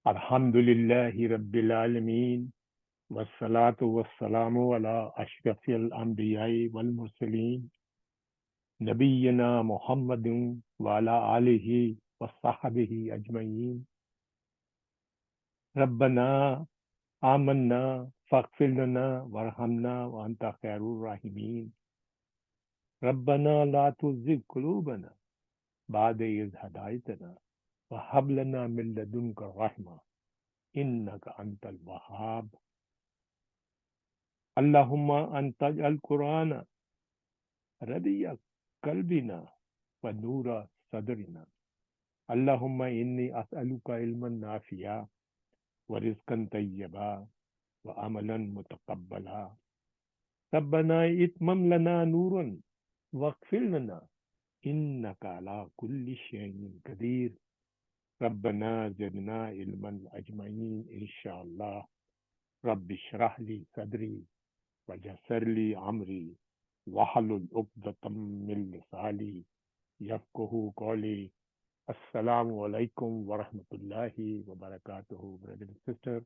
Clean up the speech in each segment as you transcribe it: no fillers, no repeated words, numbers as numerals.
Alhamdulillahi Rabbil Alameen. Wassalatu wassalamu ala ashrafil anbiya'i wal mursaleen. Nabiyyina Muhammadin wa ala alihi wa sahbihi ajma'in. Rabbana amanna faghfir lana warhamna wa anta khairur rahimin. Rabbana la tuzigh qulubana ba'da idh hadaytana wa hab lana min ladunka rahma innaka antal wahhab. Allahumma anta al-Qur'ana ربيع قلبنا ونور صدرنا. اللهم إني أسألك علما نافعا ورزقا طيبا وعملا متقبلا. ربنا اتمم لنا نورا واغفر لنا إنك على كل شيء قدير. ربنا زدنا علما أجمعين إن شاء الله. رب اشرح لي صدري ويسر لي أمري واحلل عقدة من لساني يفقه قولي. Assalamu alaikum wa rahmatullahi wa barakatuhu, brothers and sisters.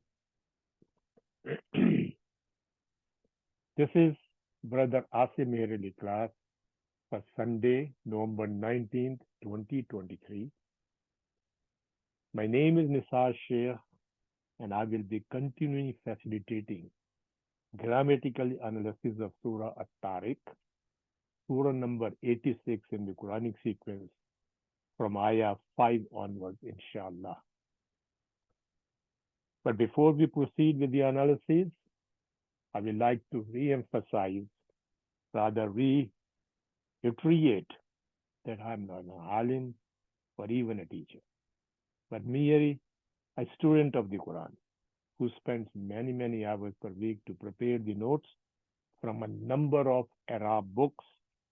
This is Brother Asim Merili class for Sunday, November 19th, 2023. My name is Nisar Sheikh and I will be continuing facilitating grammatical analysis of Surah Tariq, Surah number 86 in the Quranic sequence from Ayah 5 onwards, inshallah. But before we proceed with the analysis, I would like to re-emphasize, rather reiterate that I'm not an alim or even a teacher, but merely a student of the Quran who spends many, many hours per week to prepare the notes from a number of Arab books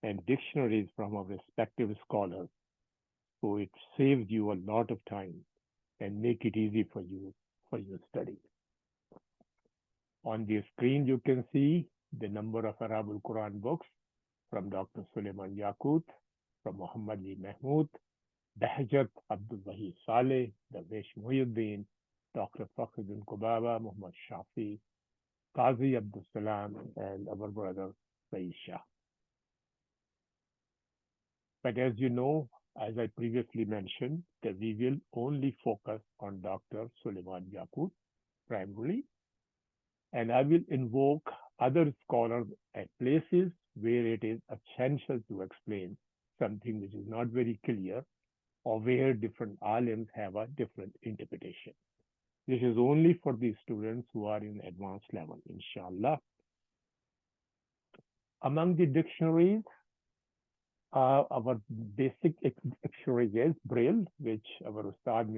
and dictionaries from our respective scholars. So it saves you a lot of time and make it easy for you for your study. On the screen, you can see the number of Arabul Quran books from Dr. Suleiman Yaqut, from Muhammad Ali Mahmood, Behjat Abdul Wahid Saleh, Davesh Muhyiddin, Dr. Fakhruddin Kubaba, Muhammad Shafi, Qazi Abdul Salam, and our brother Saeed Shah. But as you know, as I previously mentioned, that we will only focus on Dr. Suleiman Yaqut primarily, and I will invoke other scholars at places where it is essential to explain something which is not very clear or where different alims have a different interpretation. This is only for the students who are in advanced level, inshallah. Among the dictionaries, our basic dictionary is Braille, which our Ustad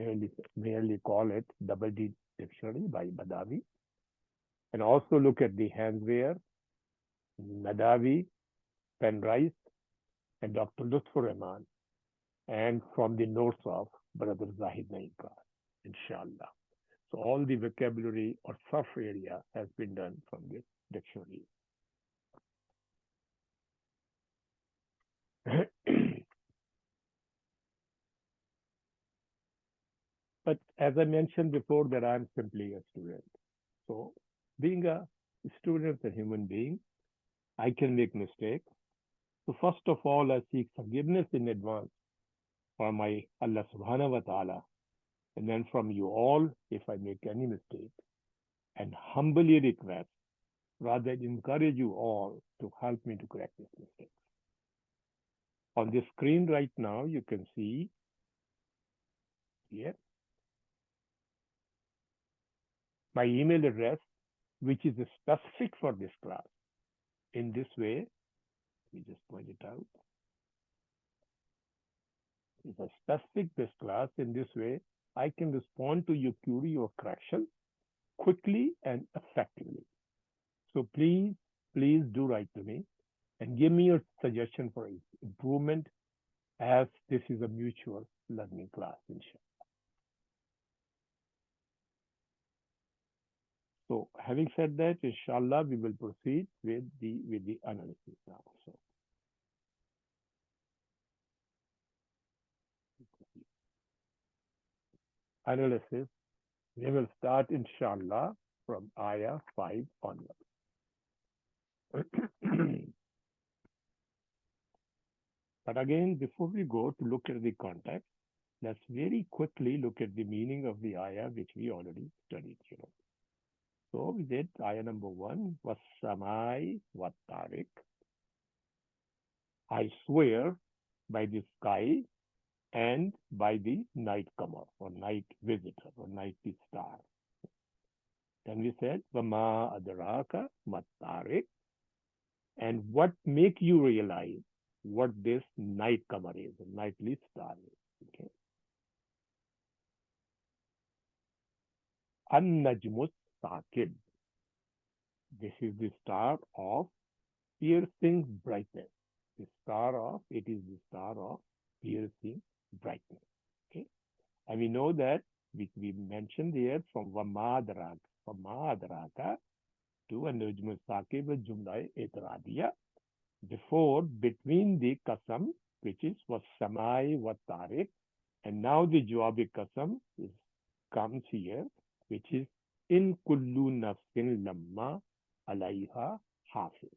merely call it Double D Dictionary by Badawi. And also look at the handswear, Nadavi, Penrice, and Dr. Lutfur Rahman, and from the notes of Brother Zahid Naikar, inshallah. So all the vocabulary or surf area has been done from this dictionary. But as I mentioned before, that I'm simply a student. So being a student, a human being, I can make mistakes. So first of all, I seek forgiveness in advance from my Allah subhanahu wa ta'ala, and then from you all if I make any mistake, and humbly request, rather encourage you all to help me to correct this mistake. On the screen right now, you can see here my email address, which is specific for this class. In this way, we just point it out. It's a specific this class. In this way, I can respond to your query or correction quickly and effectively. So please do write to me and give me your suggestion for improvement, as this is a mutual learning class, inshallah. So having said that, inshallah, we will proceed with the analysis now. So analysis We will start, inshallah, from Ayah 5 onwards. But again, before we go to look at the context, let's very quickly look at the meaning of the ayah which we already studied. So we did ayah number 1, was Samai wa Tariq. I swear by the sky and by the night comer or night visitor or night star. Then we said, Vama adraka Tariq. And what make you realize what this night comer is, a nightly star is. Okay. An-Najmus Saqib. This is the star of piercing brightness. It is the star of piercing brightness. Okay. And we know that, which we mentioned there, from Vamadraka to An-Najmus Saqib, Jumla Etradiya. Before, between the Qasam, which is was Samai wa Tariq, and now the Jawabi Qasam comes here, which is in kullu nafsin lamma alayha hafiz.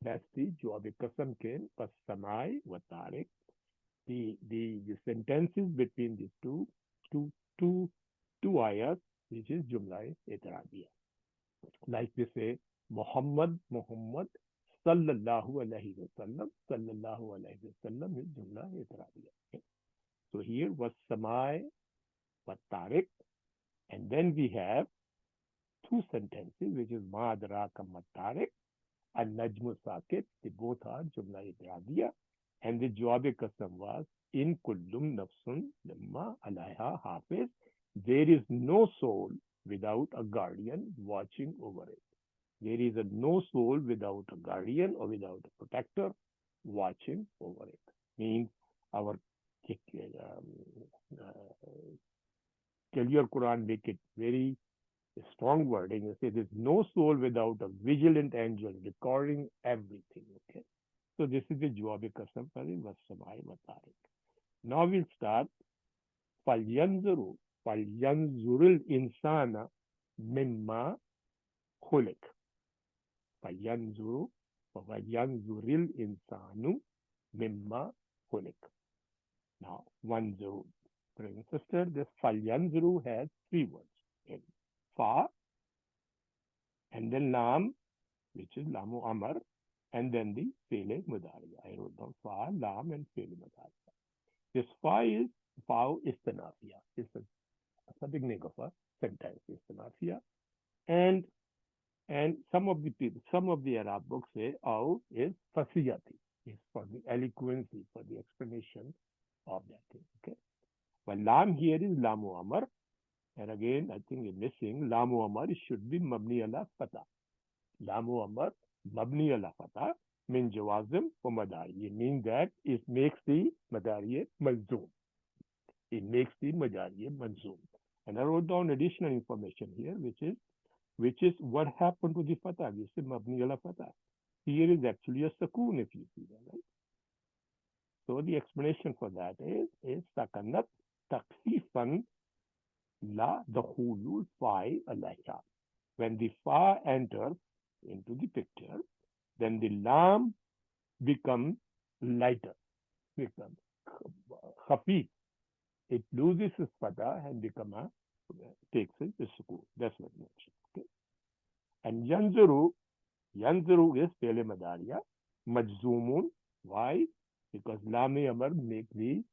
That's the Jawabi Qasam came, was Samai wa Tariq. The sentences between these two ayahs, which is Jumla Etradiya. Like we say, Muhammad sallallahu alayhi wasallam is Jumla Etradiya. Okay. So here was Samai wa Tariq, and then we have two sentences, which is Ma adraka ma Tariq and Najmu Saqib. They both are Jumla Etradiya, and the Jawab Qasam was in kullum nafsun lamma alayha hafiz. There is no soul without a guardian watching over it. There is no soul without a guardian or without a protector watching over it. Means our your Quran make it very strong wording. You say there's no soul without a vigilant angel recording everything. Okay. So this is the Jawab Qasam for the Wasamai Matariq. Now we'll start. فَلْيَنْظُرُ فَلْيَنْظُرِ الْإِنسَانَ مِمَّا خُلِقَ فَلْيَنْظُرُ الْإِنسَانُ مِمَّا خُلِقَ. Now, one zuru. Brother and sister, this falyanzuru has three words. In fa, and then lam, which is lamu amar, and then the fele mudariya. I wrote down fa, lam, and fele mudariya. This fa istanafiya. It's a beginning of a sentence, istanafiya. And some of the Arab books say au is fasiyati. It's for the eloquency, for the explanation of that thing. Okay. But lam here is lamu amar. And again, I think we're missing lamu amar. It should be mabni ala fatah. Lamu amar, mabni ala fatah, min jawazim for madari. It means that it makes the madari malzoom. It makes the madari malzoom. And I wrote down additional information here, which is what happened to the fatah. We say mabni ala fatah. Here is actually a sakoon, if you see that, right? So the explanation for that is sakanat taksifan la dakhulul fa'i alayha. When the fa enters into the picture, then the lam becomes lighter, becomes khafif. It loses its fatah and takes it to sukoon. That's what it mentioned. Okay? And yanzuru is pele madariya, majzoomun. Why? Because lam amar make the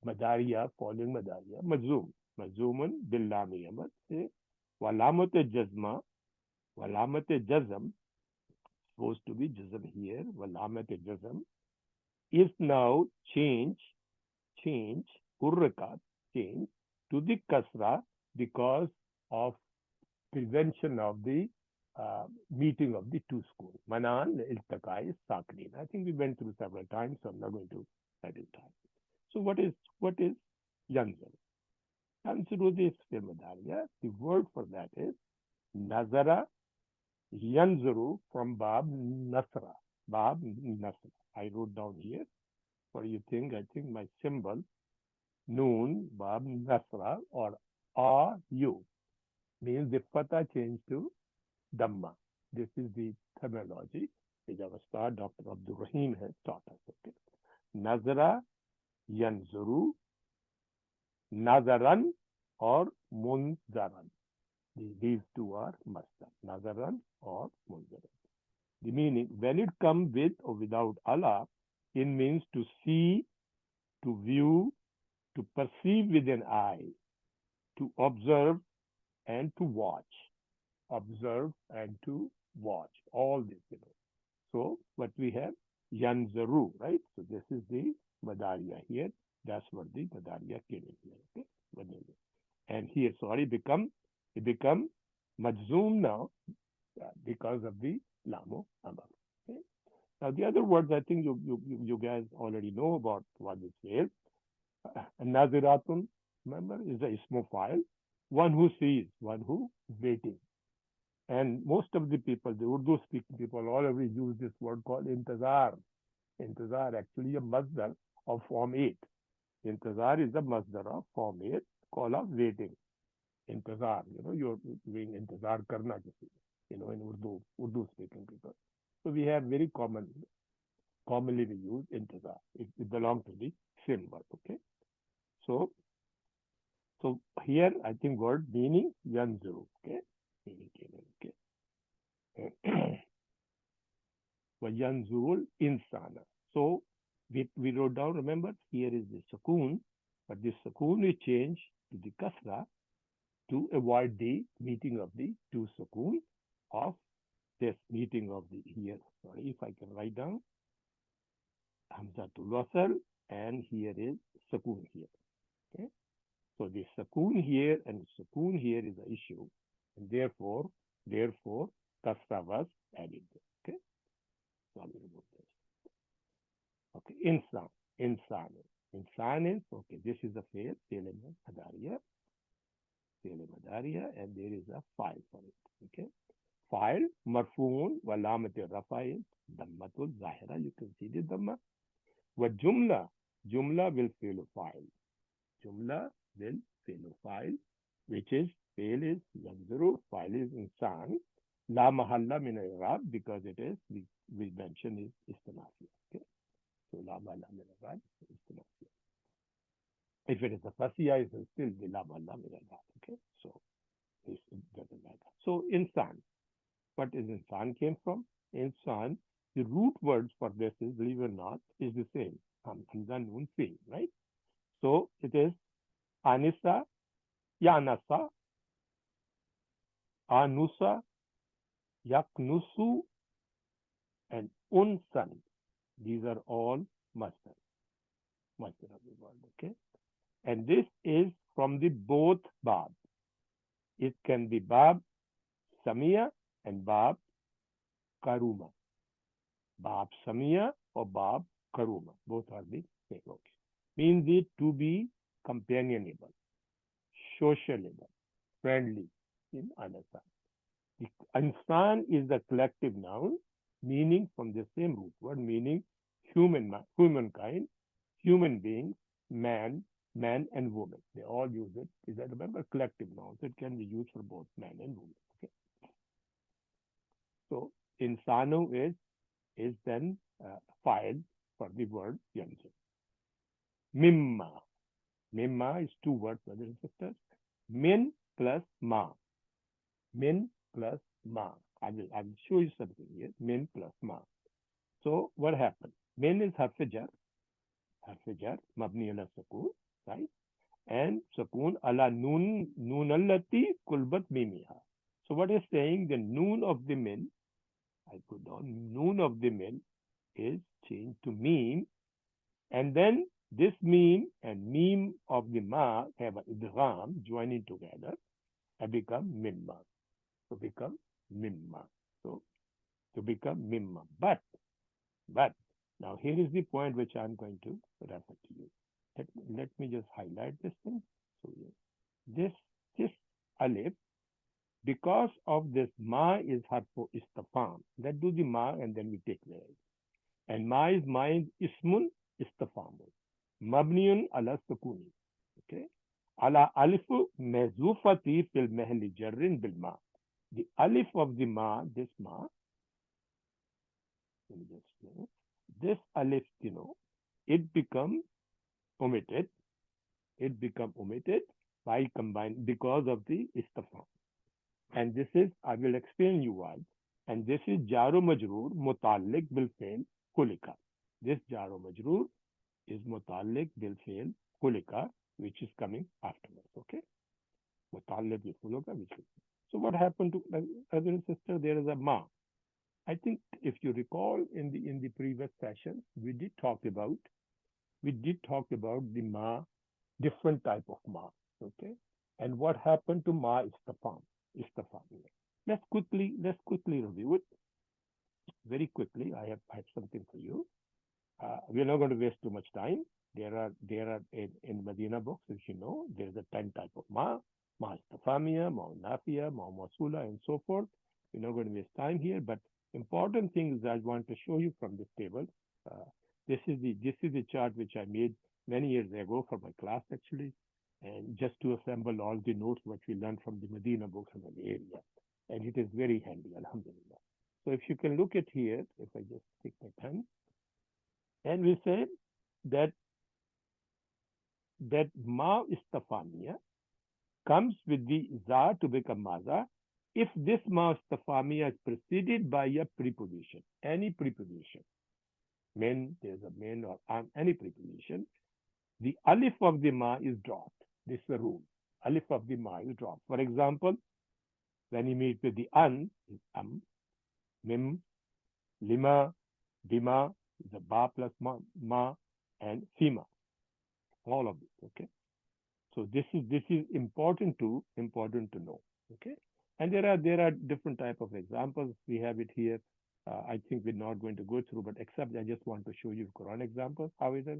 madariya, following madariya, majzoom. Majzoomun bil lam amar. Walamat jazm, supposed to be jazm here. Walamat jazm is now change, hurrikat, change to the kasra because of prevention of the meeting of the two schools. Manan iltaqai sakrin. I think we went through several times, so I'm not going to spend time. So what is yanzur? Yanzuru is filmadariya. The word for that is nazara yanzuru from bab nasra. Bab nasra. I wrote down here. What do you think? I think my symbol noon bab nasra or you. means the fatha changed to Dhamma. This is the terminology which our star Dr. Abdul Rahim has taught us. Okay. Nazara, Yanzuru, Nazaran, or Munzaran. These two are masdar, Nazaran or Munzaran. The meaning, when it comes with or without Allah, it means to see, to view, to perceive with an eye, to observe and to watch. Observe and to watch. All this. So what we have, Yanzaru, right? So this is the Madariya here. That's what the Madariya came in here. Okay? And here, sorry, it become Majzoom now because of the Lamo Amar. Okay? Now the other words I think you guys already know about what this is. Naziratun, remember, is the ismo file. One who sees, one who waiting. And most of the people, the Urdu speaking people, already use this word called intazar. Intazar actually a masdar of form 8. Intazar is the masdar of form 8, call of waiting. Intazar, you're doing intazar karna kisi, in Urdu speaking people. So we have very commonly we use intazar. It belongs to the same word, okay? So here I think word meaning yanzuru, okay? Meaning okay? وَيَنْزُرُ الْإِنسَانَ. So we wrote down, remember, here is the sukoon, but this sukoon is changed to the kasra to avoid the meeting of the two sukoon of this meeting of the here. Sorry, if I can write down Hamzatul Wasl, and here is sukoon here. Okay, so the sukoon here and sukoon here is the issue, and therefore kasra was added. Okay, so I will remove this. Okay, insan, insan is okay. This is the fail madariya, and there is a file for it. Okay, file marfoon walamat rafa dammatul zahira. You can see the damma. What jumla will fail file. Jumla will fail file, which is fail is yanzuru, file is insan. La mahalla min al because it is we mentioned is istinafiya. Okay. So la mahalla min al is istinafiya. If it is a fasiya, it is still the la mahalla min al. Okay. So it doesn't matter. So insan. What is insan came from? Insan. The root words for this is, believe it or not, is the same. Hamza nun same, right? So it is anisa, yanasa, anusa, yaknusu, and unsan. These are all masdar of the word, okay? And this is from the both bab. It can be bab samia and bab karuma. Bab samia or bab karuma. Both are the same, okay? Means it to be companionable, sociable, friendly in anasa. The insan is the collective noun, meaning from the same root word, meaning humankind, human beings, man and woman. They all use it. Is that, remember, collective nouns? It can be used for both man and woman. Okay. So insanu is then filed for the word yanzu. Mimma is two words, brothers and sisters. Min plus ma. Min plus ma. I will show you something here. Min plus ma. So what happened? Min is harf-jar, mabni ala sukoon, right? And sukoon ala noon allati kulbat mimiha. So what is saying? The noon of the min, I put down noon of the min is changed to meme, and then this meme and meme of the ma have an idgham joining together and become mimma. So become mimma. So to become mimma. But now here is the point which I'm going to refer to you. Let me just highlight this thing. So this alif, because of this ma is harfu istifham. Let's do the ma and then we take the alif. And ma is ismun istifhamun. Mabniyun ala sukuni. Okay. Ala alifu mezufati fil mehli jarrin bil ma. The alif of the ma, this ma, let me just say, this alif, it becomes omitted. It become omitted by combine because of the istafam. And this is, I will explain you why. And this is jaro majroor mutalik bil fail kulika. This jaro majroor is mutalik bil fail kulika, which is coming afterwards. Okay, mutalik bil kulika, which is. So what happened to brother and sister? There is a ma. I think if you recall in the previous session, we did talk about the ma, different type of ma. Okay, and what happened to ma is the farm. Let's quickly review it very quickly. I have something for you. We're not going to waste too much time. There are in Medina books, as you know, there's a 10 type of ma istafamia, ma nafia, ma masula, and so forth. We're not going to waste time here, but important thing is I want to show you from this table. Uh, this is the chart which I made many years ago for my class actually, and just to assemble all the notes which we learned from the Medina books in the area, and it is very handy, Alhamdulillah. So if you can look at here, if I just take my pen, and we say that ma istafamia comes with the za to become maza if this ma istafamia is preceded by a preposition, any preposition, men, there's a men or any preposition, the alif of the ma is dropped. This is the rule. Alif of the ma is dropped. For example, when you meet with the an, is mim, lima, bima, the ba plus ma, and fima. All of this. Okay. So this is important to know. Okay. And there are different type of examples. We have it here. I think we're not going to go through, but except I just want to show you Quran examples. How is it?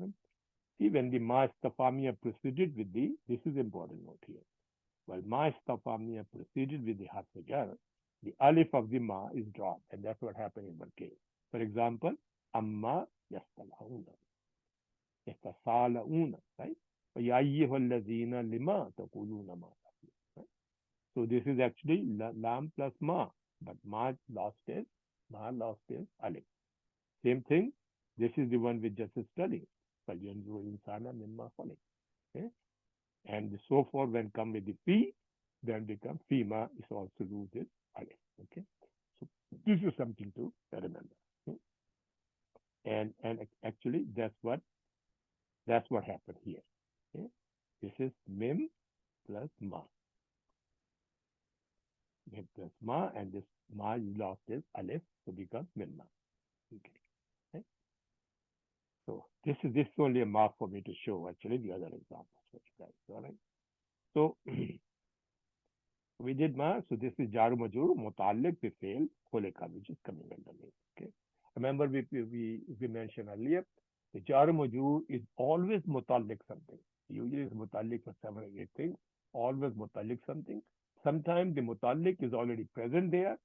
See, when the ma istafamia proceeded with this is important note here. Well, ma istafamia proceeded with the harf jar, the alif of the ma is dropped, and that's what happened in one case. For example, amma yastalahuna, yatasalauna, right? Ya ayyuhallazina lima taquluna ma. Right? So this is actually lam plus ma, but ma lost is alif. Same thing. This is the one we just studied. فَلْيَنْظُرْ إِنسَانًا مِمَّا خُلِقَ. Okay? And so forth when come with the fi, then become fima is also lose its alif. Okay? So this is something to remember. Okay? And actually that's what happened here. Okay? This is mim plus ma. Mim plus ma, and this ma you lost is alif, so becomes mimma. Okay. Okay? So this is only a mark for me to show actually the other examples for you guys. All right. So we did ma. So this is jaru majur mutalik bi fail khuleka, which is coming underneath. Okay. Remember we mentioned earlier the jaru majur is always mutalik something. Usually it's mutalik for 7 or 8 things. Always mutalik something. Sometimes the mutalik is already present there,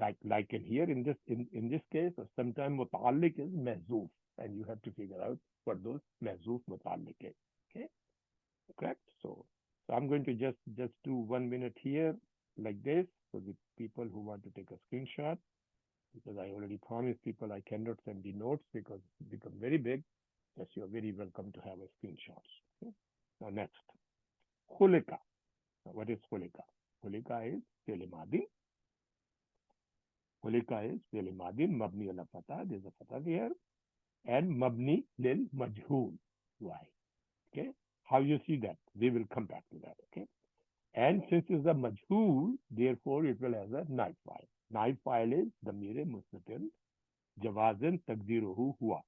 like in here in this case, or sometimes mutalik is mehzoof, and you have to figure out what those mehzoof mutalik is. Okay, correct? So I'm going to just do 1 minute here like this for the people who want to take a screenshot, because I already promised people I cannot send the notes because it become very big. Yes, you're very welcome to have a screenshots. Okay? Now next, khulika. Now, what is khulika? Khulika is fi'l madi. Khulika is fi'l madi mabni ala fatah. There's a fatah here, and mabni lil majhul. Why? Okay. How you see that? We will come back to that. Okay. And since it's a majhul, therefore it will have a naib file. Naib file is damir mustatir jawazan taqdiruhu huwa.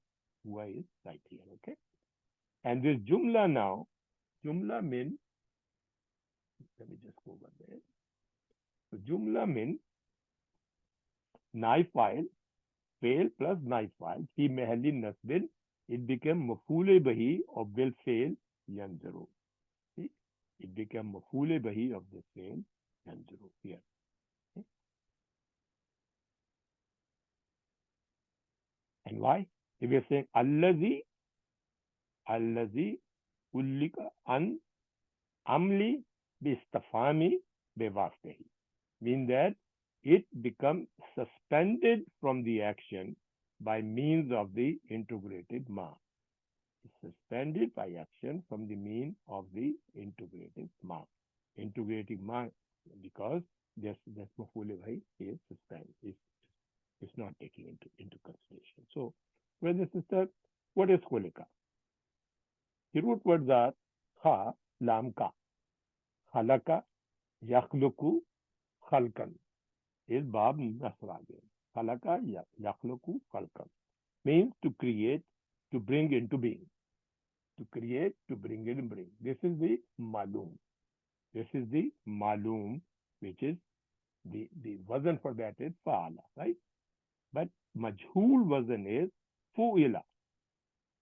Huwa is right here. Okay. And this jumla now, jumla min, let me just go over there. So jumla min naib file, fail plus naib file, fi mahalli nasbin, it became mafule bahi or will fail yanzuru. See? It became mafule bahi of the fail yanzuru here. Okay? And why? If you're saying allazi ullika an amli bistafami bewastehi. Mean that it becomes suspended from the action by means of the integrated ma. Suspended by action from the mean of the integrated ma. Integrating ma because this mafule bhai is suspended, is not taking into consideration. So, brothers and sisters, what is kholika? The root words are kha, lam ka, khalaka, yakhluku, khalkan. Is bab nasrage. Khalaka, yakhluku, khalkan. Means to create, to bring into being. To create, to bring in bring. This is the malum. This is the malum, which is the version for that is faala, right? But majhul version is fu'ila.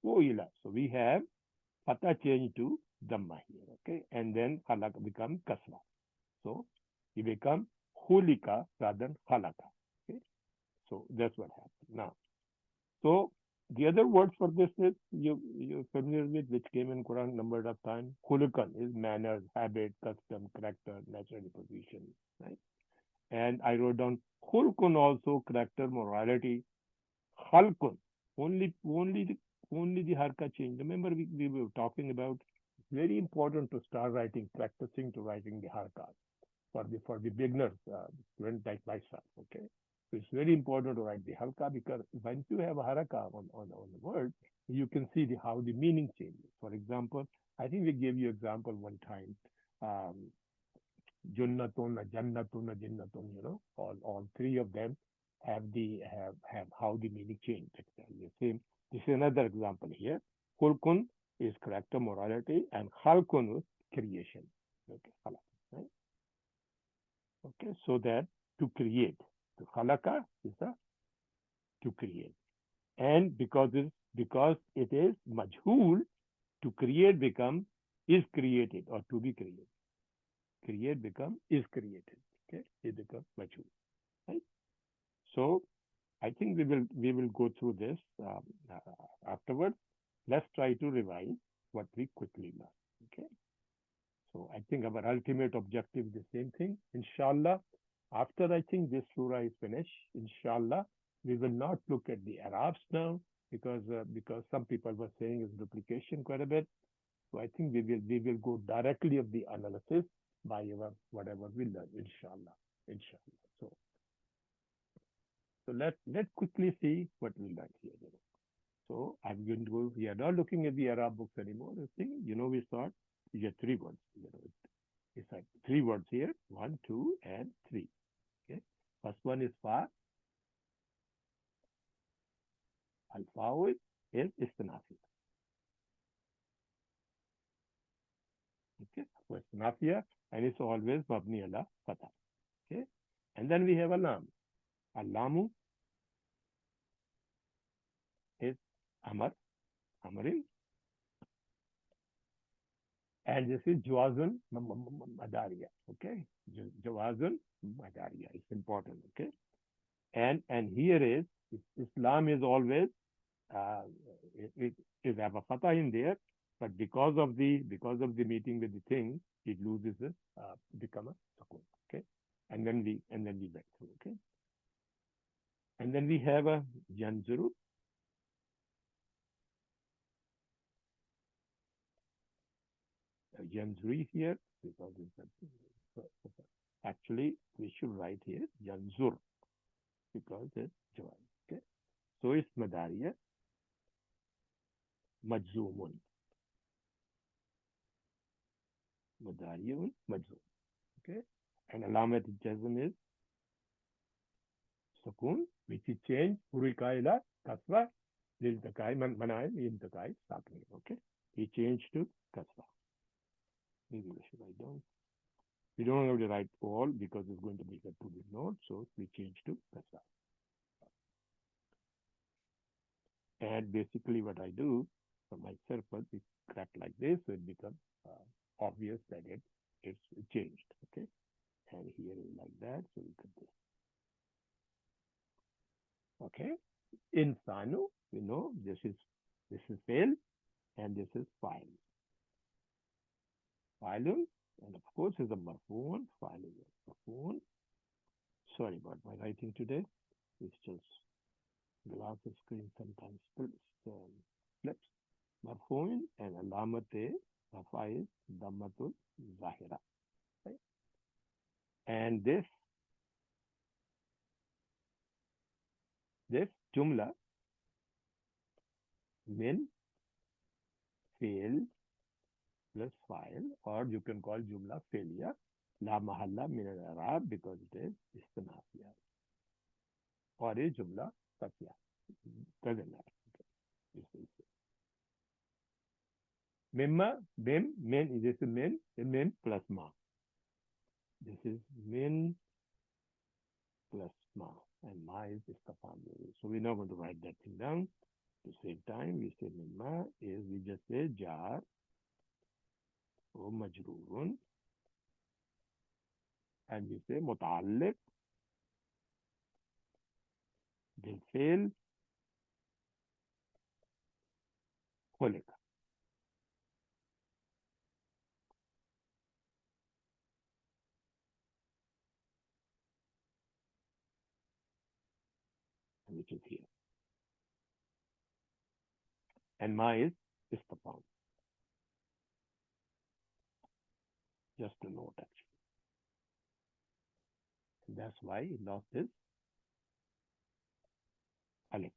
Fu'ila. So we have fatha change to dhamma here, okay? And then khalaq become kasra. So he become hulika rather than khalaka. Okay? So that's what happened. Now, so the other word for this is you're familiar with, which came in Quran number of times. Khulukan is manners, habit, custom, character, natural disposition, right? And I wrote down khulkun also character, morality. Khalkun only the harka change. Remember we were talking about it's very important to start writing, practicing to writing the harkas for the beginners, student like myself. Okay, so it's very important to write the halka because once you have a haraka on the word, you can see how the meaning changes. For example, I think we gave you example one time. Um, Junnatun, Jannatun, Jinnatun, all three of them have how the meaning changed. The same. This is another example here. Kulkun is character, morality, and Khalkun is creation. Okay, right? Okay, so that to create. The Khalaka is the to create. And because it is majhul, to create become is created or to be created. Create become is created. Okay, it becomes majhul. Right? So I think we will go through this afterwards. Let's try to revise what we quickly learned. Okay. So I think our ultimate objective is the same thing. Inshallah, after I think this surah is finished, inshallah, we will not look at the Arabs now because some people were saying it's duplication quite a bit. So I think we will go directly of the analysis by our whatever we learn, inshallah. Inshallah. So let's quickly see what we learned here. So I'm going to go. We are not looking at the Arab books anymore. The thing, we start. You get three words. It's like three words here. One, two, and three. Okay. First one is fa. Al-faul is istinafia. Okay. So istinafia, and it's always mabni ala fatah. Okay. And then we have alam. Alamu is amar, amarin. And this is jawazun madaria. Okay. Jawazun madaria. It's important. Okay. And here is Islam is always uh, it is have a fatah in there, but because of the meeting with the thing, it loses it, become a sukun. Okay, and then we went through. Okay, and then we have a yanzuru. Yanzuri here because actually we should write here yanzur because it's joy. Okay, so it's madariya majzumun. Madariya majzum. Okay, and alamat jazm is sukun, which is changed hurika ila kasra liltakai manaim iltakai sakni. Okay, he changed to kasra. Maybe we should write down. We don't have to write all because it's going to make a two big note, so we change to kasra. And basically, what I do for myself was we crack like this, so it becomes obvious that it's changed. Okay, and here is like that, so we could do. Okay, insanu, we know this is fail and this is file. Filun And of course, is a marfoon, file is a marfoon. Sorry about my writing today. It's just glass screen sometimes flips. Marfoon and alamate rafa is dammatul zahira. Right? And this jumla min fail plus file, or you can call jumla failure. La mahalla min al-arab because it is istinafiya. Or a jumla satya. Doesn't matter. Mimma, mim, min is this min, the min plus ma. This is min plus ma. And ma is istifham. So we're not going to write that thing down. To save time, we say mimma is, we just say jar or majroorun. And we say muta'alliq بالفعل خلق, which is here. And ma is istifham. Just a note, actually. And that's why he lost his alif.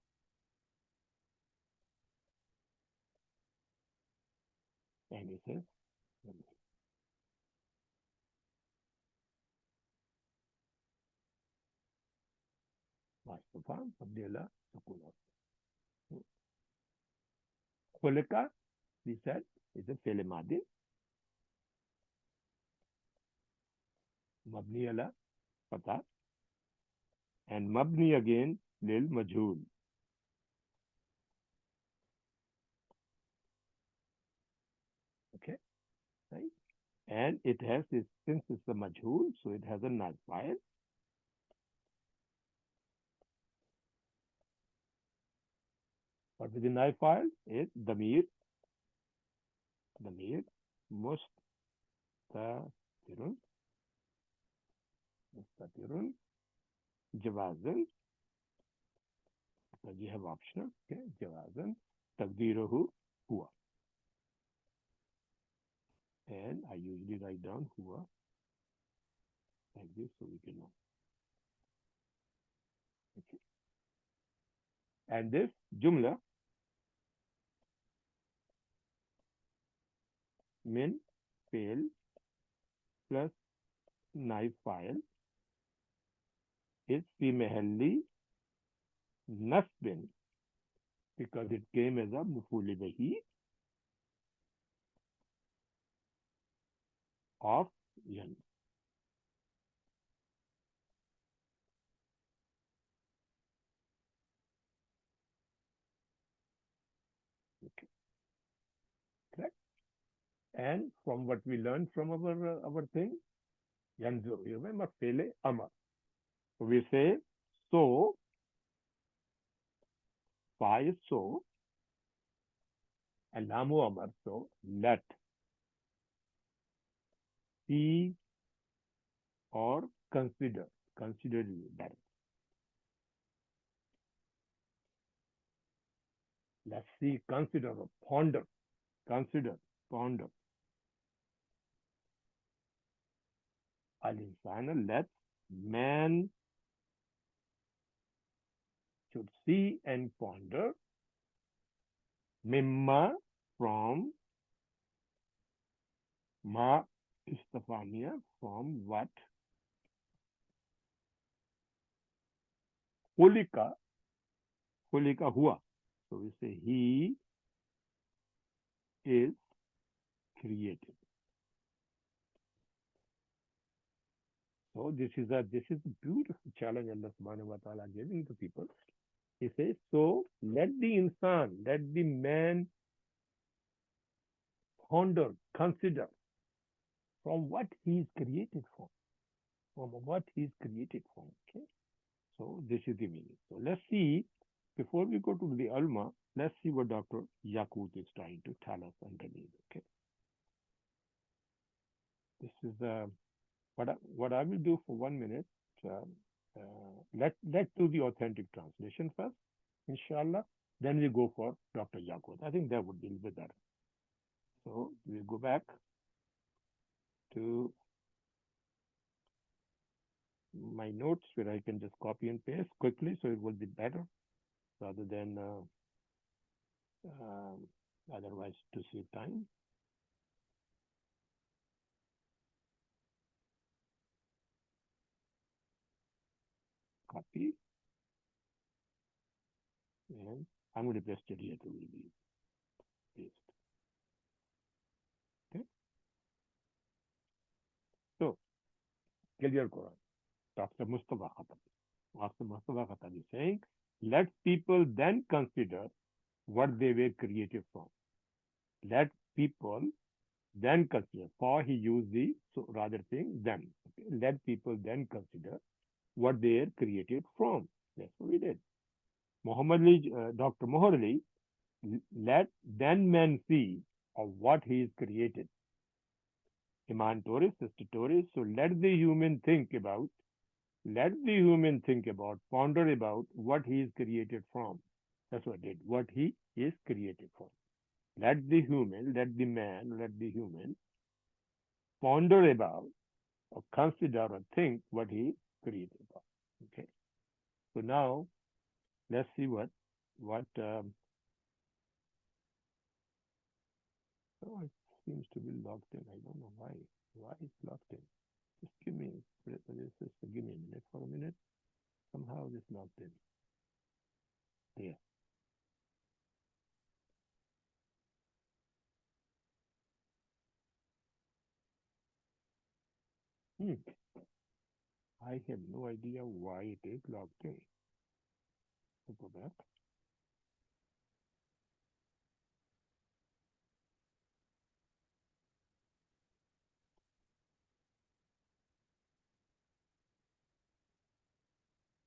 And he says, ma istifham, abdillah, sukun. Khulika, we said, is a fi'l madi. Mabni ala fatah. And mabni again, lil majhul. Okay, right? And it has this, since it's a majhul, so it has a naib file. What is the naib file? Is damir, mustatirun, jawazan, because you have optional, okay, jawazan, taqdiruhu, huwa. And I usually write down huwa like this so we can know. Okay. And this jumla min fail plus naib file is fi mahalli nasbin because it came as a mufuli bihi of yan. Okay, correct. And from what we learned from our thing, yanzur. You remember fele amar. So we say so, fa is so, and lamu amar so. Let, see, or consider. Consider that. Let's see, consider or ponder. Consider, ponder. Al-insana, let man should see and ponder. Mimma, from, ma istifamia, from what. Hulika, hulika hua. So we say he is created. So this is a beautiful challenge Allah subhanahu wa ta'ala giving to people. He says, so let the man ponder, consider from what he is created from what he is created from. Okay. So this is the meaning. So let's see, before we go to the Alma, let's see what Dr. Yakut is trying to tell us underneath. Okay. This is what I will do for 1 minute. Uh, let's do the authentic translation first, inshallah. Then we go for Dr. Yaqut. I think that would be a little better. So we go back to my notes where I can just copy and paste quickly, so it will be better rather than um, otherwise to save time. Copy, and I'm going to press it here to really paste. Okay. So, clear Quran. Dr. Mustafa Khatam. Dr. Mustafa Khatam is saying, let people then consider what they were created from. Let people then consider. For he used the so rather saying then. Okay. Let people then consider what they are created from. That's what we did. Dr. Mohammed let then man see of what he is created. Iman Torres, Sister Torres. So let the human think about, ponder about what he is created from. That's what it did. What he is created from. Let the human, let the man, let the human ponder about or consider or think what he created about. Okay. So now let's see what oh, it seems to be locked in. I don't know why. Why it's locked in. Just give me give me a minute for a minute. Somehow this locked in. There. Hmm. I have no idea why it is locked in. So go back.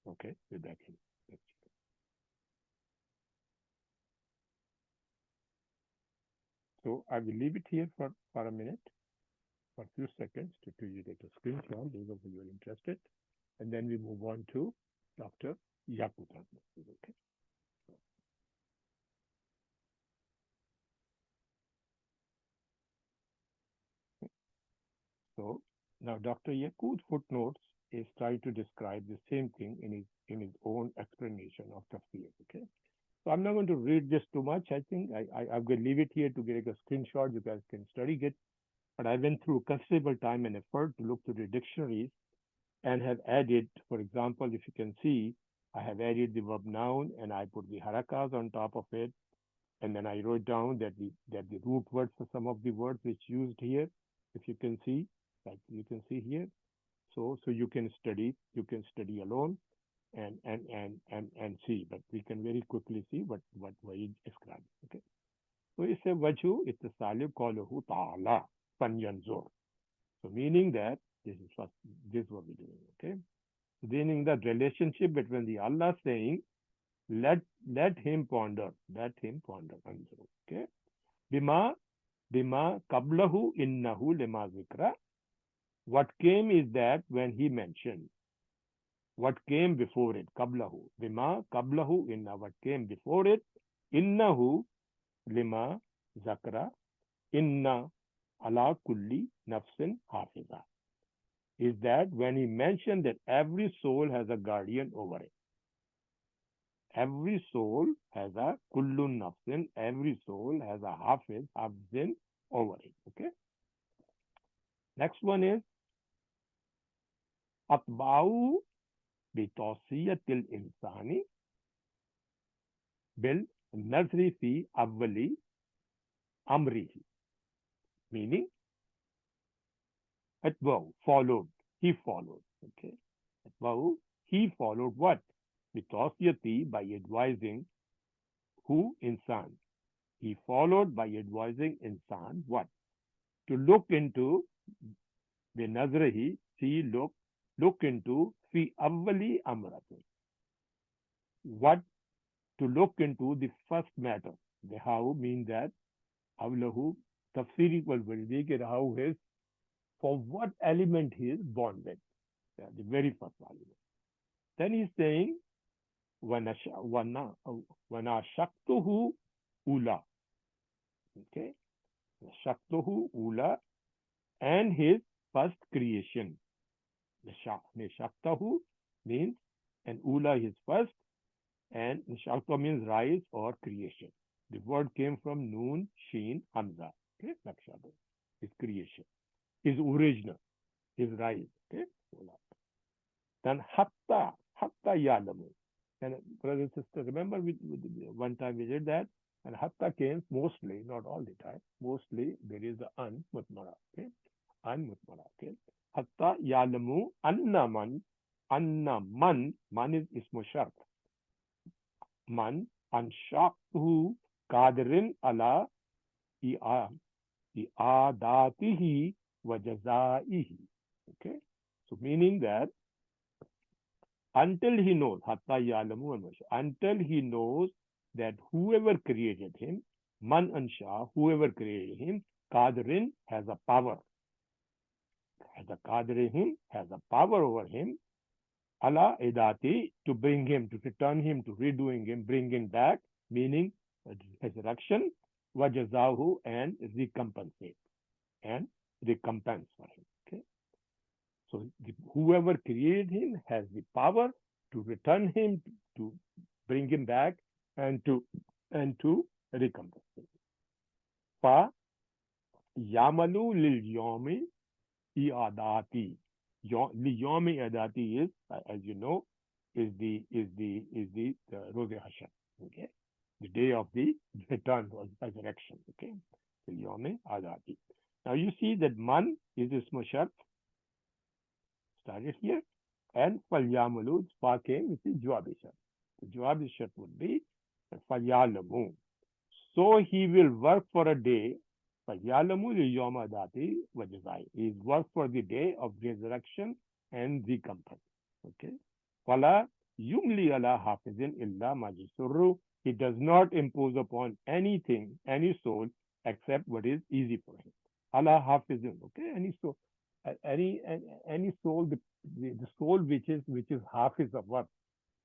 Okay, we're back in. So I will leave it here for a minute, for a few seconds to you take a screenshot, those of you who are interested, and then we move on to Dr. Yakutan. Okay. So now Dr. Yakut footnotes is trying to describe the same thing in his own explanation of tafsir. Okay. So I'm not going to read this too much. I think I'm going to leave it here to get a screenshot. You guys can study it. But I went through considerable time and effort to look through the dictionaries and have added, for example, if you can see, I have added the verb noun and I put the harakas on top of it. And then I wrote down that the root words for some of the words which used here, if you can see, like you can see here. So you can study alone and see, but we can very quickly see what he described. Okay. So it's a wajhu, it's a salib qaluhu ta'ala fanyanzur. So meaning that this is what we're doing. Okay. Meaning the relationship between the Allah saying, let him ponder, Anzur. Okay. Bima bima qablahu innahu lima zikra. What came is that when he mentioned what came before it, qablahu. Bima qablahu inna, what came before it, innahu lima zakra, inna ala kulli nafsin hafiza. Is that when he mentioned that every soul has a guardian over it. Every soul has a kullu nafsin, every soul has a hafizin over it. Okay. Next one is atba'u bitawsiyatil insani bil nazri fi awwali amrihi. Meaning, atba'u, followed, he followed. Okay. Atba'u, he followed what? Bitawsiyati, by advising who? Insan. He followed by advising insan what? To look into binazrihi, see, look into fi awwali amratin. What? To look into the first matter. The how mean that awlahu tafsiri wal will be how his for what element he is born with. Yeah, the very first element. Then he's saying, وَنَشَقْتُهُ ula. Okay? Nashaktuhu ula, and his first creation. Nashaktahu means, and ula his first, and nashakta means rise or creation. The word came from Noon, Sheen, Hamza. Okay? Nakshada. His creation. His original. His rise. Okay? Then hatta yalamu. And brothers and sisters, remember one time we did that, and hatta came mostly, not all the time. Mostly there is the an mutmara. Okay, an mutmara. Okay, hatta yalamu man is ismu shart. Man anshaqhu qadirin ala i'adatihi wa jazaihi. Okay, so meaning that until he knows, hatta ya'lamu until he knows that whoever created him, man ansha, whoever created him, qadirin has a power, has a qadir him, has a power over him, ala idati, to bring him, to return him, to redoing him, bring him back, meaning resurrection, wajazahu, and recompensate, and recompense for him. Okay. So whoever created him has the power to return him, to bring him back, and to recompense him. Fa yamalu lil yomi iadati. Yomi iadati is, as you know, is the Roze Hashem. Okay, the day of the return or resurrection. Okay, yomi adati. Now you see that man is ismu shart, started here, and falyamalu, fa came, which is jawabi shart. The jawabi shart would be falyalamu. So he will work for a day. Falyalamu liyawma adati wajazai. He is work for the day of resurrection and recompense. Okay. Fala yumli ala hafizin illa majisurru. He does not impose upon anything, any soul, except what is easy for him. Allah hafizin. Okay. Any soul, the soul which is hafiz of what?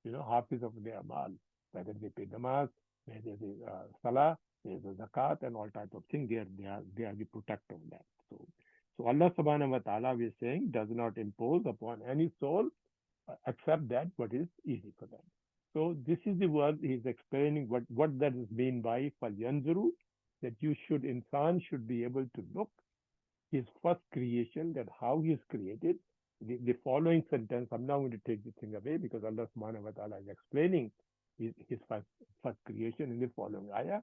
Hafiz of the amal, whether they pay namaz, whether they salah, there's a zakat, and all types of things. They are the protector of that. So Allah subhanahu wa ta'ala, we are saying, does not impose upon any soul except that what is easy for them. So this is the word he is explaining what that is mean by falyanzuru, that insan should be able to look his first creation, that how he is created. The following sentence, I'm now going to take the thing away because Allah subhanahu wa ta'ala is explaining his first creation in the following ayah.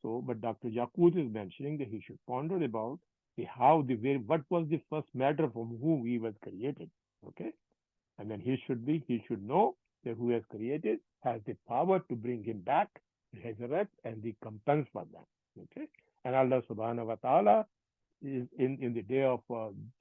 So, but Dr. Yaqut is mentioning that he should ponder about what was the first matter from whom he was created. Okay? And then he should know that who has created has the power to bring him back, resurrect, and recompense for that. Okay? And Allah subhanahu wa ta'ala is in the day of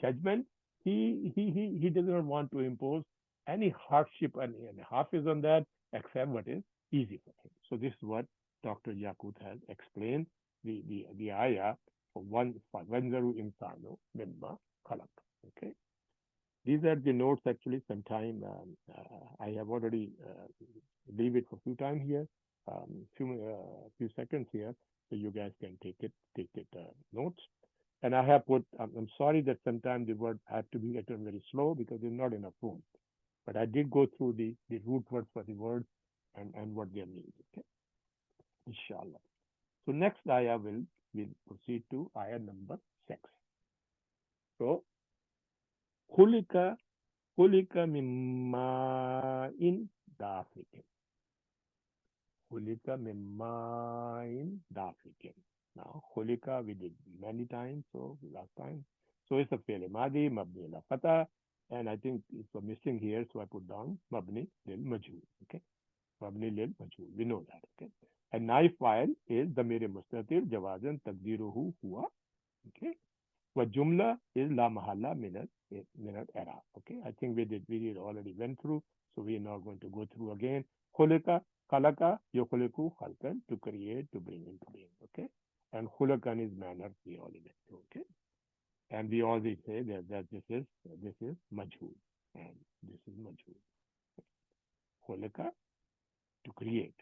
judgment, he does not want to impose any hardship and hafiz on that except what is easy for him. So this is what Dr. Yaqut has explained the ayah for wanzaru insano mimma khalaq. Okay, these are the notes. Actually, sometime I have already leave it for a few times here, few seconds here, so you guys can take it notes. And I have put, I'm sorry that sometimes the word have to be written very slow because there's not enough room. But I did go through the root words for the words and what they mean. Okay, inshallah. So next ayah we'll proceed to ayah number 6. So, khulika mimma in dafikin. Khulika mimma in dafikin. Now, khulika we did many times, so last time. So it's a fi'l madi, mabni ala fatah, and I think it's a missing here, so I put down mabni lil majhul. Okay, mabni lil majhul. We know that. Okay, and naif fa'il is damir mustatir jawazan taqdiruhu huwa. Okay, wa jumla is la mahalla min al-i'rab. Okay, I think we did already went through, so we are not going to go through again. Khulika, khalaka, yukhliku khalqan, to create, to bring into being. Okay. And khulakan is manner, we already went through. Okay. And we always say that this is majhul, and this is majhul. Kholaka, to create.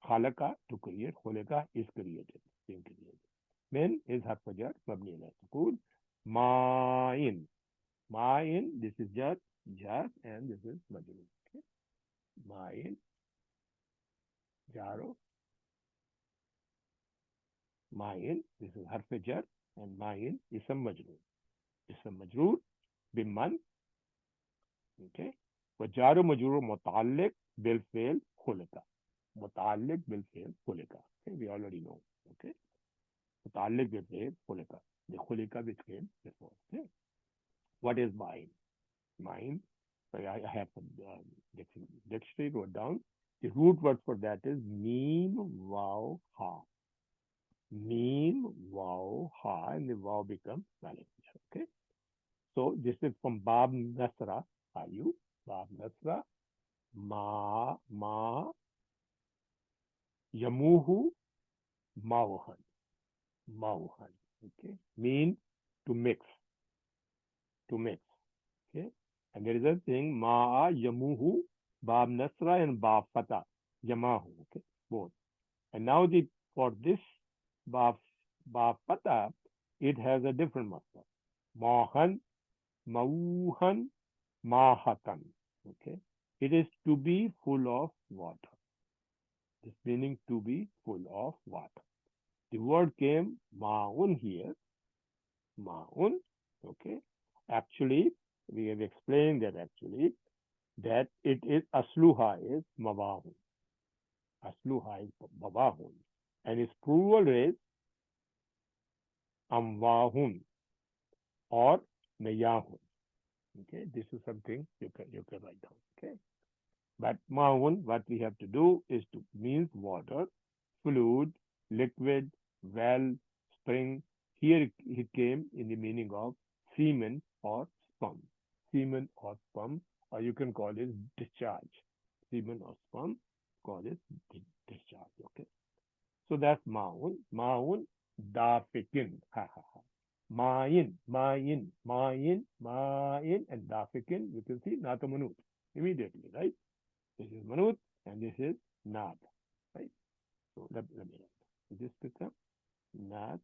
Khalaka, to create. Kholaka is created, being created. Min is harfajar, mabni ala sukun. Ma'in. Ma'in, this is jar, and this is majhul. Okay? Ma'in, jaro, ma'in, this is harfajar, and ma'in is some majrur. Ism majrur, bimman, okay? وجار مجرور متعلق بالفعل خلق متعلق بالفعل خلق. Okay, we already know. Okay, متعلق بالفعل خلق, the خلق which came before. Okay, what is mine? Mine, so I have some dictionary wrote down. The root word for that is meme wow ha. Meme wow ha, and the wow becomes valid. Okay, so this is from Bab Nasra. Are you Bab Nasra? Ma yamuhu mauhan. Mauhan. Okay. Mean to mix. To mix. Okay. And there is a thing ma'a yamuhu bab nasra and bab fata. Yamahu. Okay. Both. And now the for this bab bab fata, it has a different master. Mahan, mauhan, mahatan. Okay. It is to be full of water. This meaning to be full of water. The word came ma'un here, ma'un, okay. Actually, we have explained that actually that it is asluha is mawahun. Asluha is mawahun. And its plural is amwahun or mayahun. Okay, this is something you can write down. Okay. But ma'un, what we have to do is to means water, fluid, liquid, well, spring. Here it came in the meaning of semen or sperm. Semen or sperm, or you can call it discharge. Semen or sperm, call it discharge. Okay. So that's ma'un. Ma'un, dafikin. Ha ha ha. Ma'in, ma'in, ma'in, ma'in, and dafikin. You can see natamanut immediately, right? This is manut, and this is nad, right? So let me write. This becomes nad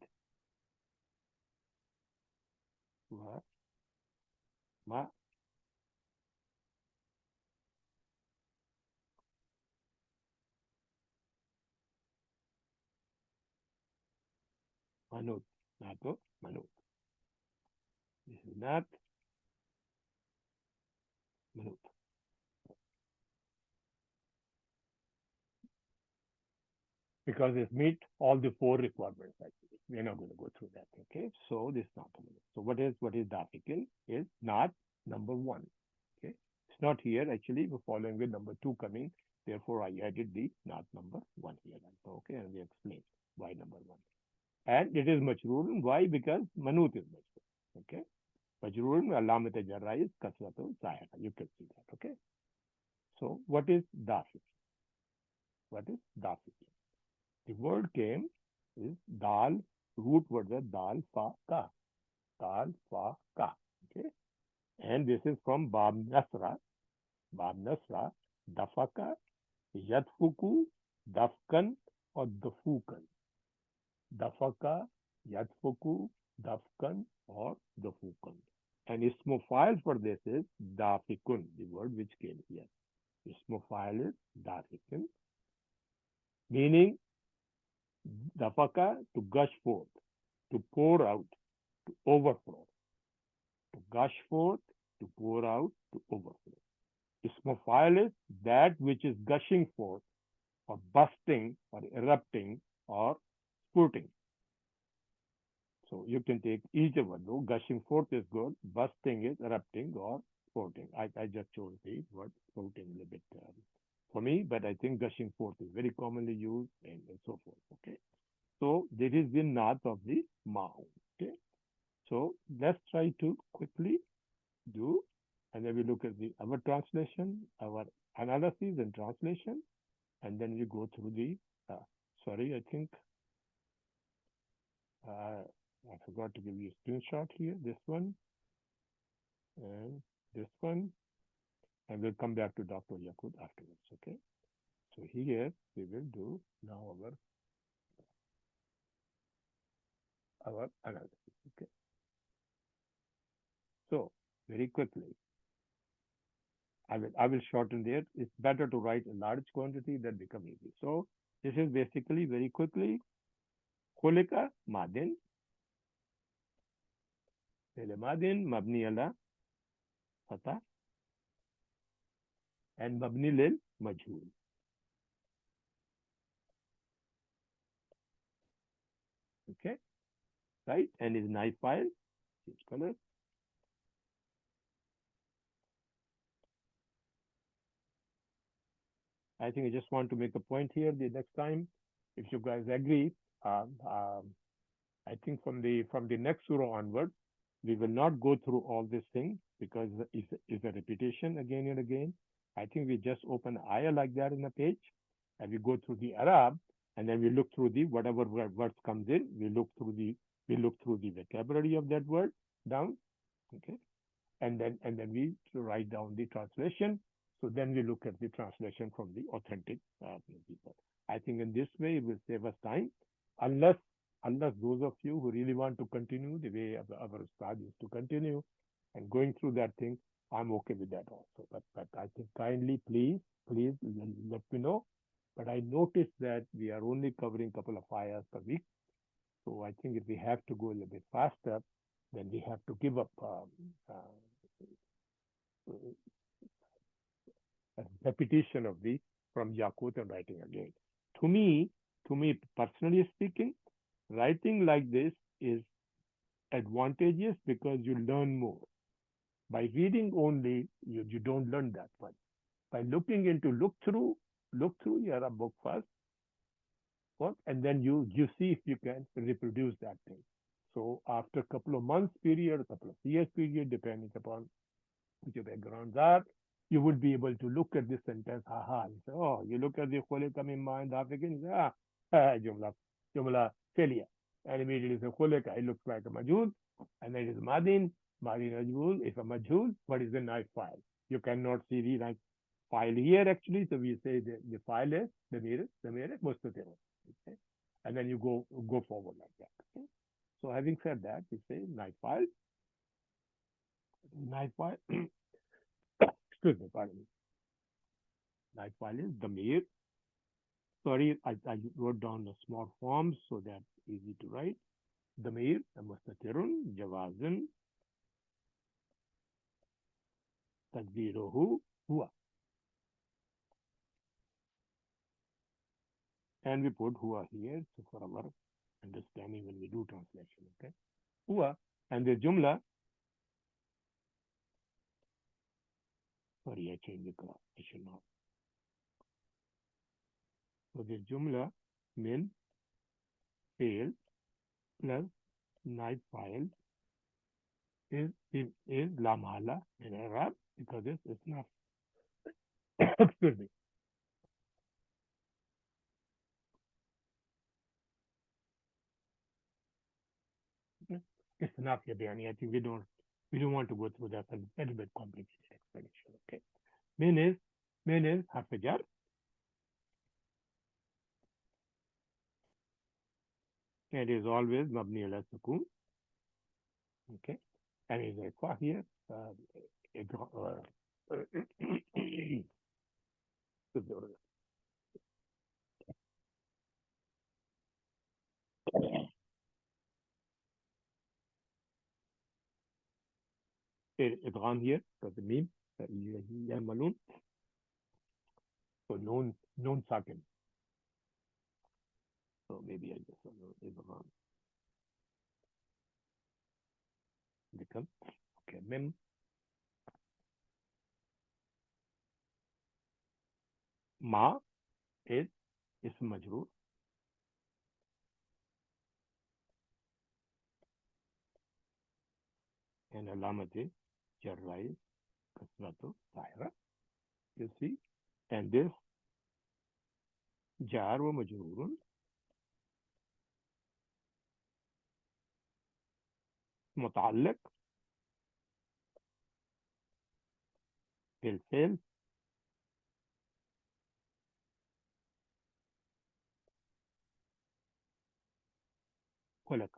wa ma manut. Nato manut. This is nad manut. Because it meet all the four requirements actually. We're not going to go through that. Okay. So this is not manut. So what is dafikil is not number one. Okay. It's not here actually. We're following with number two coming. Therefore, I added the not number one here. Okay, and we explain why number one. And it is majroorun. Why? Because manut is majroor. Okay. Majroorun alamat jarra is kasratul zahira. You can see that. Okay. So what is dafik? What is dafik? The word came is dal. Root word is dal fa ka. Dal fa ka. Okay. And this is from Bab Nasra. Bab Nasra. Dafaka, yadfuku, dafkan, or dafukan. Dafaka, yadfuku, dafkan, or dafukan. And ismofile for this is dafikun, the word which came here. Ismofile is dafikun, meaning dafaka, to gush forth, to pour out, to overflow. To gush forth, to pour out, to overflow. Ismofile is that which is gushing forth, or busting, or erupting, or spurting. So you can take each of them. Though gushing forth is good, busting is erupting or spurting. I just chose the word spurting a little bit for me, but I think gushing forth is very commonly used and so forth. Okay. So this is the nath of the Mao. Okay. So let's try to quickly do, and then we look at our translation, our analysis and translation, and then we go through the, sorry, I think, uh, I forgot to give you a screenshot here. This one and this one, and we'll come back to Dr. Yakut afterwards. Okay. So here we will do now our analysis. Okay. So very quickly, I will shorten there. It's better to write a large quantity that become easy. So this is basically very quickly خلق معدن فعل معدن مبني على فتح and مبني للمجهول. Okay, right? And is knife file, change color. I think I just want to make a point here. The next time, if you guys agree, um, um, I think from the next surah onward, we will not go through all these things because it's a repetition again and again. I think we just open ayah like that in a page, and we go through the Arab, and then we look through the whatever words comes in. We look through the vocabulary of that word down. Okay, and then we write down the translation. So then we look at the translation from the authentic people. I think in this way it will save us time, unless those of you who really want to continue the way our Ustad used to continue and going through that thing, I'm okay with that also. But I think kindly, please let me know. But I noticed that we are only covering a couple of ayahs per week. So I think if we have to go a little bit faster, then we have to give up a repetition of the from Yakut and writing again. To me, personally speaking, writing like this is advantageous because you learn more. By reading only, you don't learn that much. By looking into look through your book first, and then you see if you can reproduce that thing. So after a couple of months period, a couple of years period, depending upon what your backgrounds are, you would be able to look at this sentence. Haha. You say, oh, you look at the Khulika Mimma in the African, you say, Jumla failure. And immediately say Khulika, it looks like a Majhul. And then it is Madin. Madin Majhul is a Majhul. What is the knife file? You cannot see the knife file here actually. So we say the file is the mere Mustatir. Okay. And then you go forward like that. Okay. So having said that, we say knife file, excuse me, pardon me. Knife file is Damir. Sorry, I wrote down a small form so that easy to write. Damir, Mustatirun, Jawazin, Takdiruhu, Hua. And we put Hua here so for our understanding when we do translation. Okay. Hua. And the Jumla, sorry, I changed the color. I should not. So the Jumla min fail plus knife file is Lamhala in Arab because it's not. Excuse me. Okay. It's enough, Yabani. I think we don't want to go through that a little bit complicated explanation. Okay. Min is Hafajar. It is always Mabni ala Sukun. Okay. And is a here. إدغام here for the meme يعملون. So known second. So maybe I just إدغام become okay. Mem Ma is اسم مجرور and علامة جر كسرة ظاهرة. You see, and this jar ومجرور متعلق بالفعل خلق.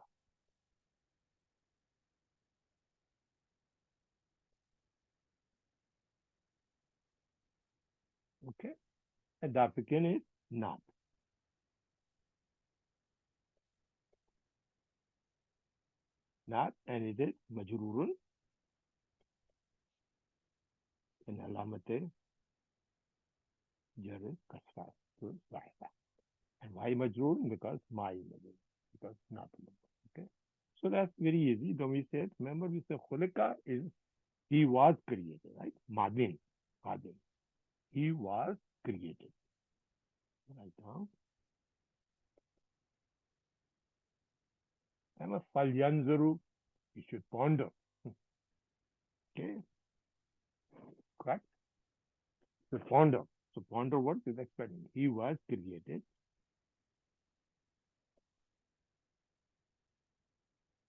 Okay. And the African is not. Not, and it is majrurun and alamate jar kasra to zahira. And why majrur? Because my majrur. Because not. Okay. So that's very easy. Then we said, remember we said khulika is he was created, right? Madin. Madin. He was created. Right now. I'm a falyanzuru. You should ponder. Okay. Correct? So ponder. So ponder what is explaining. He was created.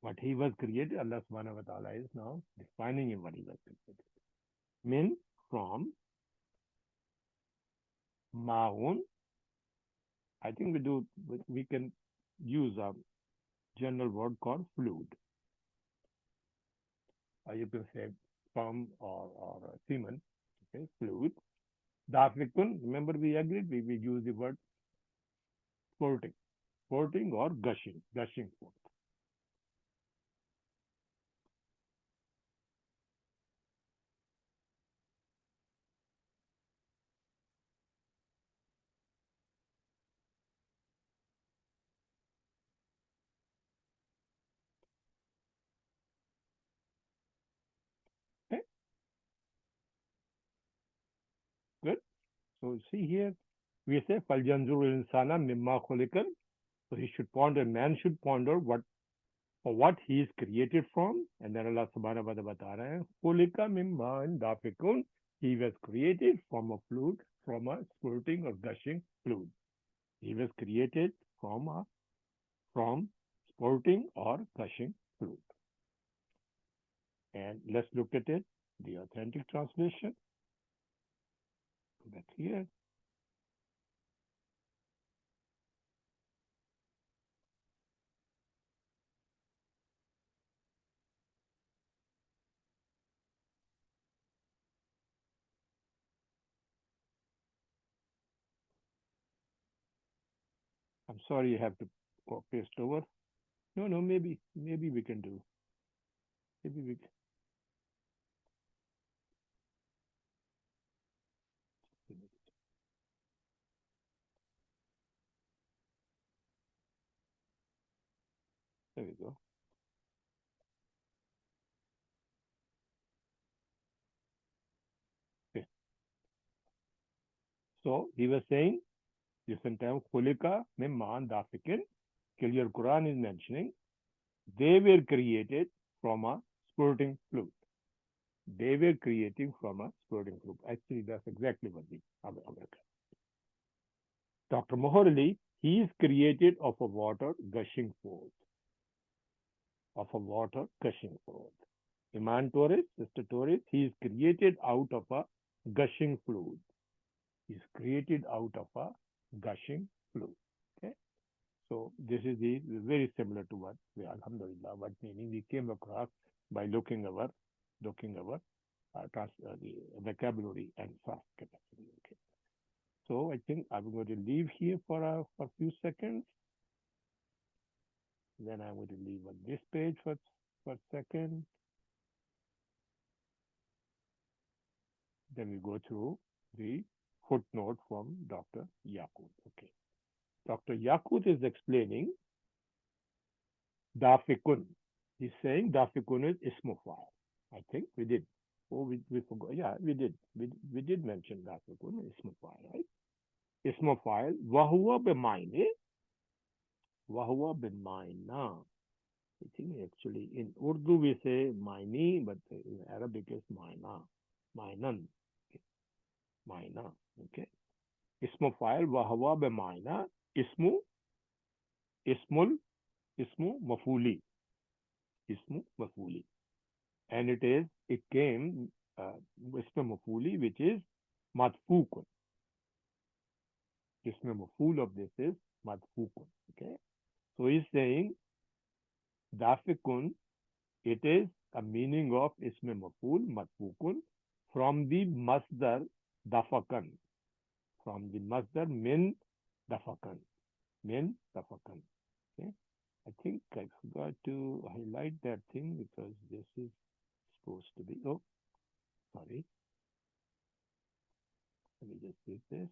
What he was created, Allah subhanahu wa ta'ala is now defining him what he was created. Min from ma'un. I think we can use a general word called fluid. Or you can say sperm or semen. Okay, fluid. Dafikun, remember we agreed we use the word spurting. Spurting or gushing. Gushing forth. Okay, good. So see here, we say faljanzur insana mimma khulikan. So he should ponder, man should ponder what he is created from. And then Allah subhanahu wa ta'ala bata raha hai, khulika mimma dafikun. He was created from a fluid, from a spurting or gushing fluid. He was created from spurting or gushing fluid. And let's look at it, the authentic translation. That's here. I'm sorry you have to paste over. No, maybe we can do. Maybe we can. There we go. Okay. So he was saying, listen time, Khulika Mimman Dafikin, your Quran is mentioning, they were created from a spurting fluid. They were creating from a spurting fluid. Actually, that's exactly what the Dr. Mohorli, he is created of a water gushing forth. Of a water gushing forth. Iman Torres, Sister Torres, he is created out of a gushing fluid. He is created out of a gushing fluid. Okay. So this is very similar to what we, Alhamdulillah, what meaning we came across by looking our the vocabulary and fast capacity. Okay. So I think I'm going to leave here for a few seconds. Then I'm going to leave on this page for a second. Then we go through the footnote from Dr. Yakut. Okay. Dr. Yakut is explaining Dafikun. He's saying Dafikun is Ismofile. I think we did. Oh, we forgot. Yeah, we did. We did mention Dafikun, Ismofile, right? Ismofile. Wahua b'mayne. Wahua b'mayna. I think actually in Urdu we say Maini, but in Arabic it's Maina. Mainan. Okay. Maina. Okay. Ismu file wahwa b'maina. Ismu ismul ismu mafuli. ismu mafuli. And it came, ismu mafuli, which is madfukun. Ismu maful of this is madfukun. Okay. So he's saying dafikun, it is a meaning of ismu maful, madfukun, from the masdar dafakan. From the masdar min dafakan. Min dafakan. Okay. I think I forgot to highlight that thing because this is supposed to be. Oh, sorry. Let me just do this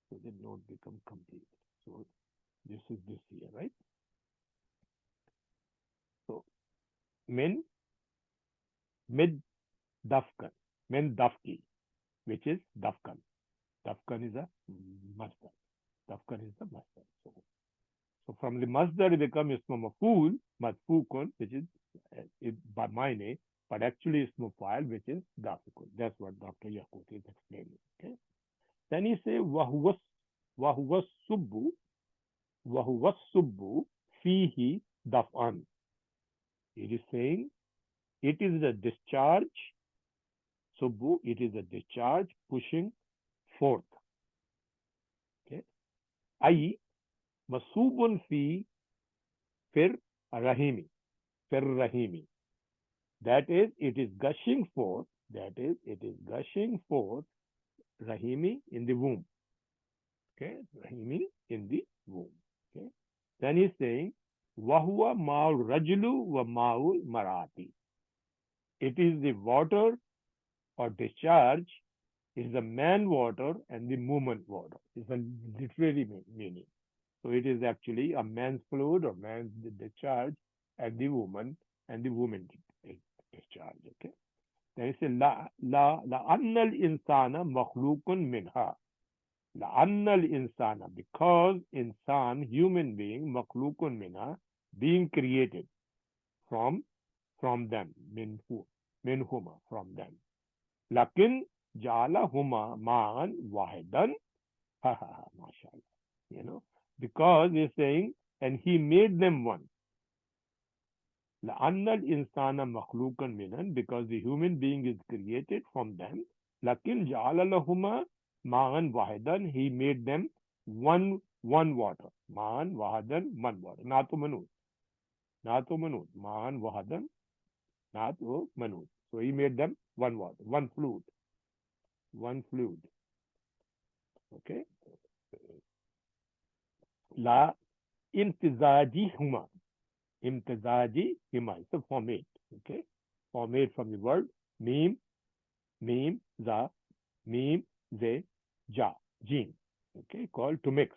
so the note become complete. So this is this here, right? So min mid dafkan, min dafki, which is dafkan. Dafkan is a masdar. Dafkan is the masdar. So from the masdar it becomes ismu maful, madfukun, which is by my name, but actually ismu file, which is dafikun. That's what Dr. Yakut is explaining. Okay. Then he say wahuwa subbu wahuwa subbu fihi daf'an. It is saying it is a discharge. Subbu, it is a discharge pushing forth. Okay. I masubun fi fir rahimi. Fir rahimi. That is, it is gushing forth. That is, it is gushing forth rahimi in the womb. Okay. Rahimi in the womb. Okay. Then he's saying Wahua Maul Rajulu wa Maul Marati. It is the water or discharge is the man water and the woman water. It's a literary meaning. So it is actually a man's fluid or man's discharge and the woman discharge. Okay. Then it says la annal insana makhlukun minha. La annal insana, because insan, human being, makhlukun minha, being created from them, minhuma, from them. Lakin jala huma maan wahidan, ha ha ha, mashallah. Because he's saying, and he made them one. لأن الإنسان مخلوقا منهم, because the human being is created from them. لكن جعل لهما ماء واحدا, he made them one water. ماء واحدا, one water. ناتو منود ماء واحدا ناتو منود. So he made them one water, one fluid. Okay. لا امتزاجهما. Imtizaji hima. It's a formate. Okay. Formate from the word mim, za, mim, ze, ja, jin. Okay. Called to mix.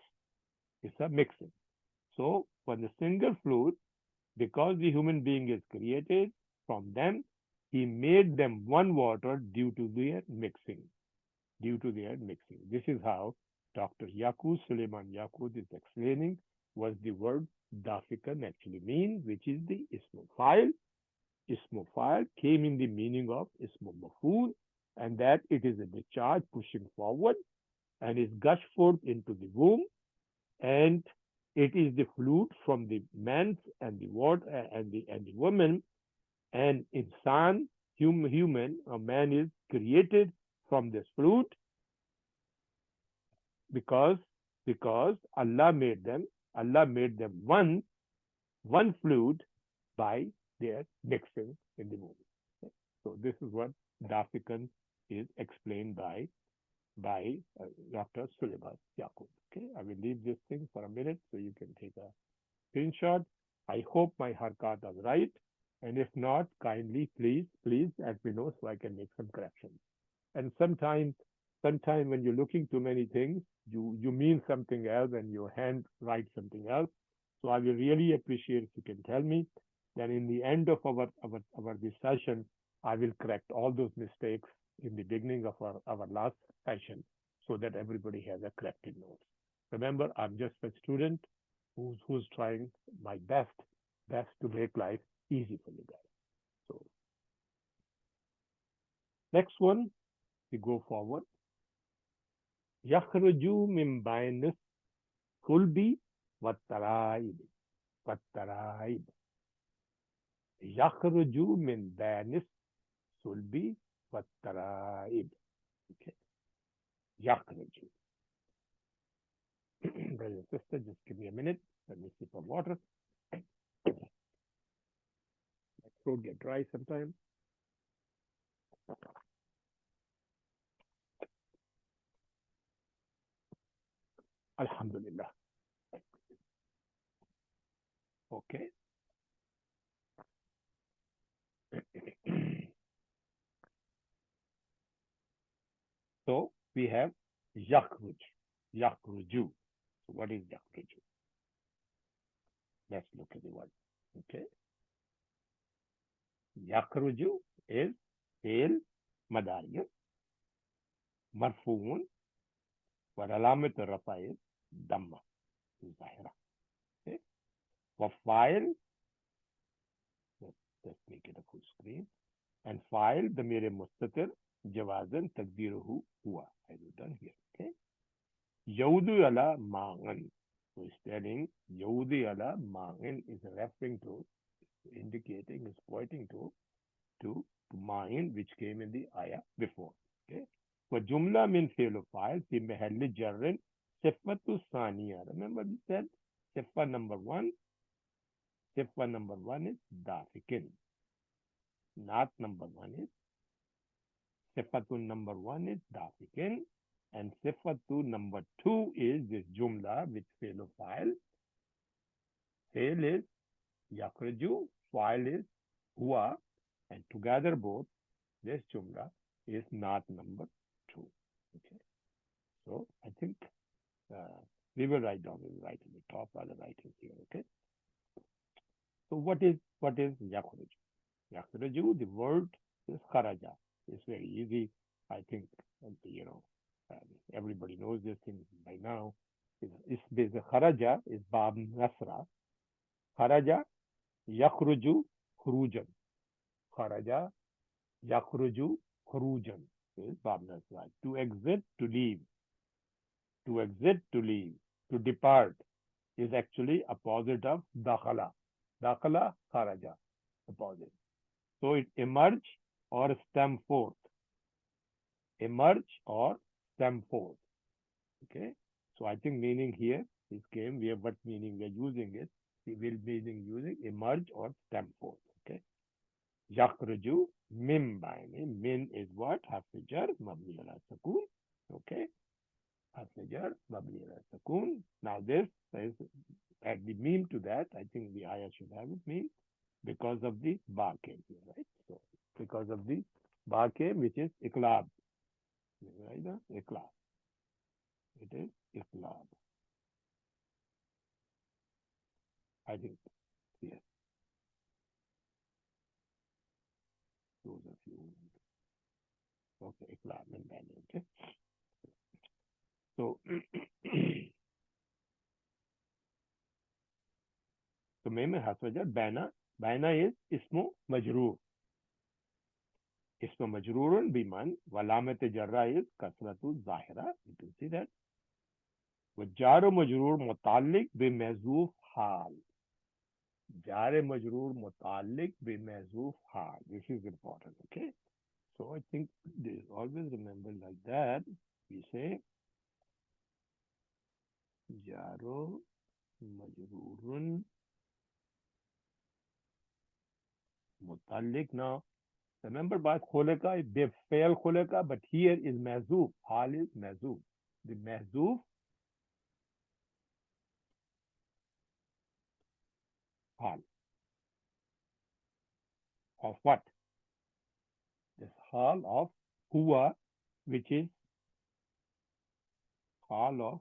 It's a mixing. So for the single fluid, because the human being is created from them, he made them one water due to their mixing. This is how Dr. Yaqut Suleiman Yaqut is explaining what the word dafikan actually means, which is the ismu file. Ismu file came in the meaning of ismu maful, and that it is a discharge pushing forward and is gushed forth into the womb, and it is the fluid from the man and the water and the woman, and insan, human, a man is created from this fluid because Allah made them one fluid by their mixing in the womb. Okay? So this is what Dafikan is explained by Dr. Suleiman Yaqut. Okay, I will leave this thing for a minute so you can take a screenshot. I hope my harkat is right, and if not, kindly please let me know so I can make some corrections. And sometimes when you're looking too many things, you mean something else and your hand writes something else. So I will really appreciate if you can tell me. Then in the end of our this session, I will correct all those mistakes in the beginning of our last session so that everybody has a corrected note. Remember, I'm just a student who's trying my best to make life easy for you guys. So next one, we go forward. يخرج من بين الصلب والترائب. يخرج من بين الصلب والترائب. Okay. يخرج. Brother and sister, just give me a minute. Let me sip of water. My throat get dry sometimes. Alhamdulillah. Okay. So we have yakhruj. Yakhruju. So what is yakhruju? Let's look at the word. Okay. Yakhruju is fail madari marfuun وعلامة الرفع is ضمة ظاهرة. Okay. وفاعل, let's make it a full screen. And file ضمير مستتر جوازا تقديره هو. I will done here. Okay. يود على ماغن. So it's telling يود على ماغن is referring to, indicating, is pointing to ma'in which came in the ayah before. Okay. وجملة من فعل وفاعل في محل جر صفة ثانية. Remember we said صفة number one. صفة number one is ضاحك. Not number one is صفة number one is ضاحك. And صفة number two is this jumla with فعل وفاعل. فعل is يخرج, file is huwa, and together both this jumla is not number two. Okay. So I think we will write down, we will write in the top, other writing here. Okay. So what is yakhruj? Yakhruju, the word is kharaja. It's very easy. I think you know everybody knows this thing by now. It's kharaja is bab nasra. Kharaja yakhruju khurujan. Kharaja yakhruju khurujan is bab nasra. To exit, to leave. To exit, to leave. To depart is actually opposite of dakhala. Dakhala, kharaja, opposite. So it emerge or stem forth. Emerge or stem forth. Okay. So I think meaning here is came. We have what meaning we are using it. We will meaning using emerge or stem forth. Okay. Yakhruju min baini. Min is what? Harf-i-jar mabni ala sukun. Okay. Harf-i-jar mabni ala sukun. Now this is add the mean to that. I think the ayah should have it mean because of the ba came here, right? So because of the ba came, which is iqlab. Right? Iqlab. It is iqlab. I think yes. Those of you. Okay, iqlab and bani. Okay. So so meme haswajar bana. Bana is ismu majroor. Ismu majroorun biman. Walamat jarra is kasratu zahira. You can see that. وجار مجرور متعلق بمحذوف حال. jar majroor mutalik bi mahzoof ha. This is important. Okay. So I think this always remember like that. We say jaro majroorun mutalik. Now remember by khuleka they fail khuleka, but here is mahzoof. Hal is mahzoof. The mahzoof hal of what? This hal of huwa, which is hal of,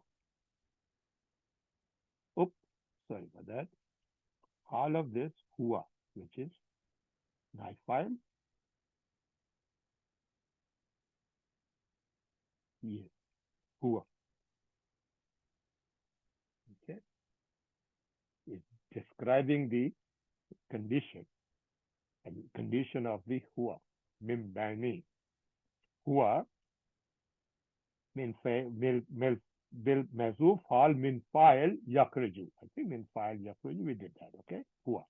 oops, sorry for that. Hal of this huwa, which is knife file. Yes, huwa. Okay, it's describing the condition and condition of the huwa. Mim bani. Huwa min bil mazuf hal min file yakriju. I think min file yakriju we did that. Okay, huwa.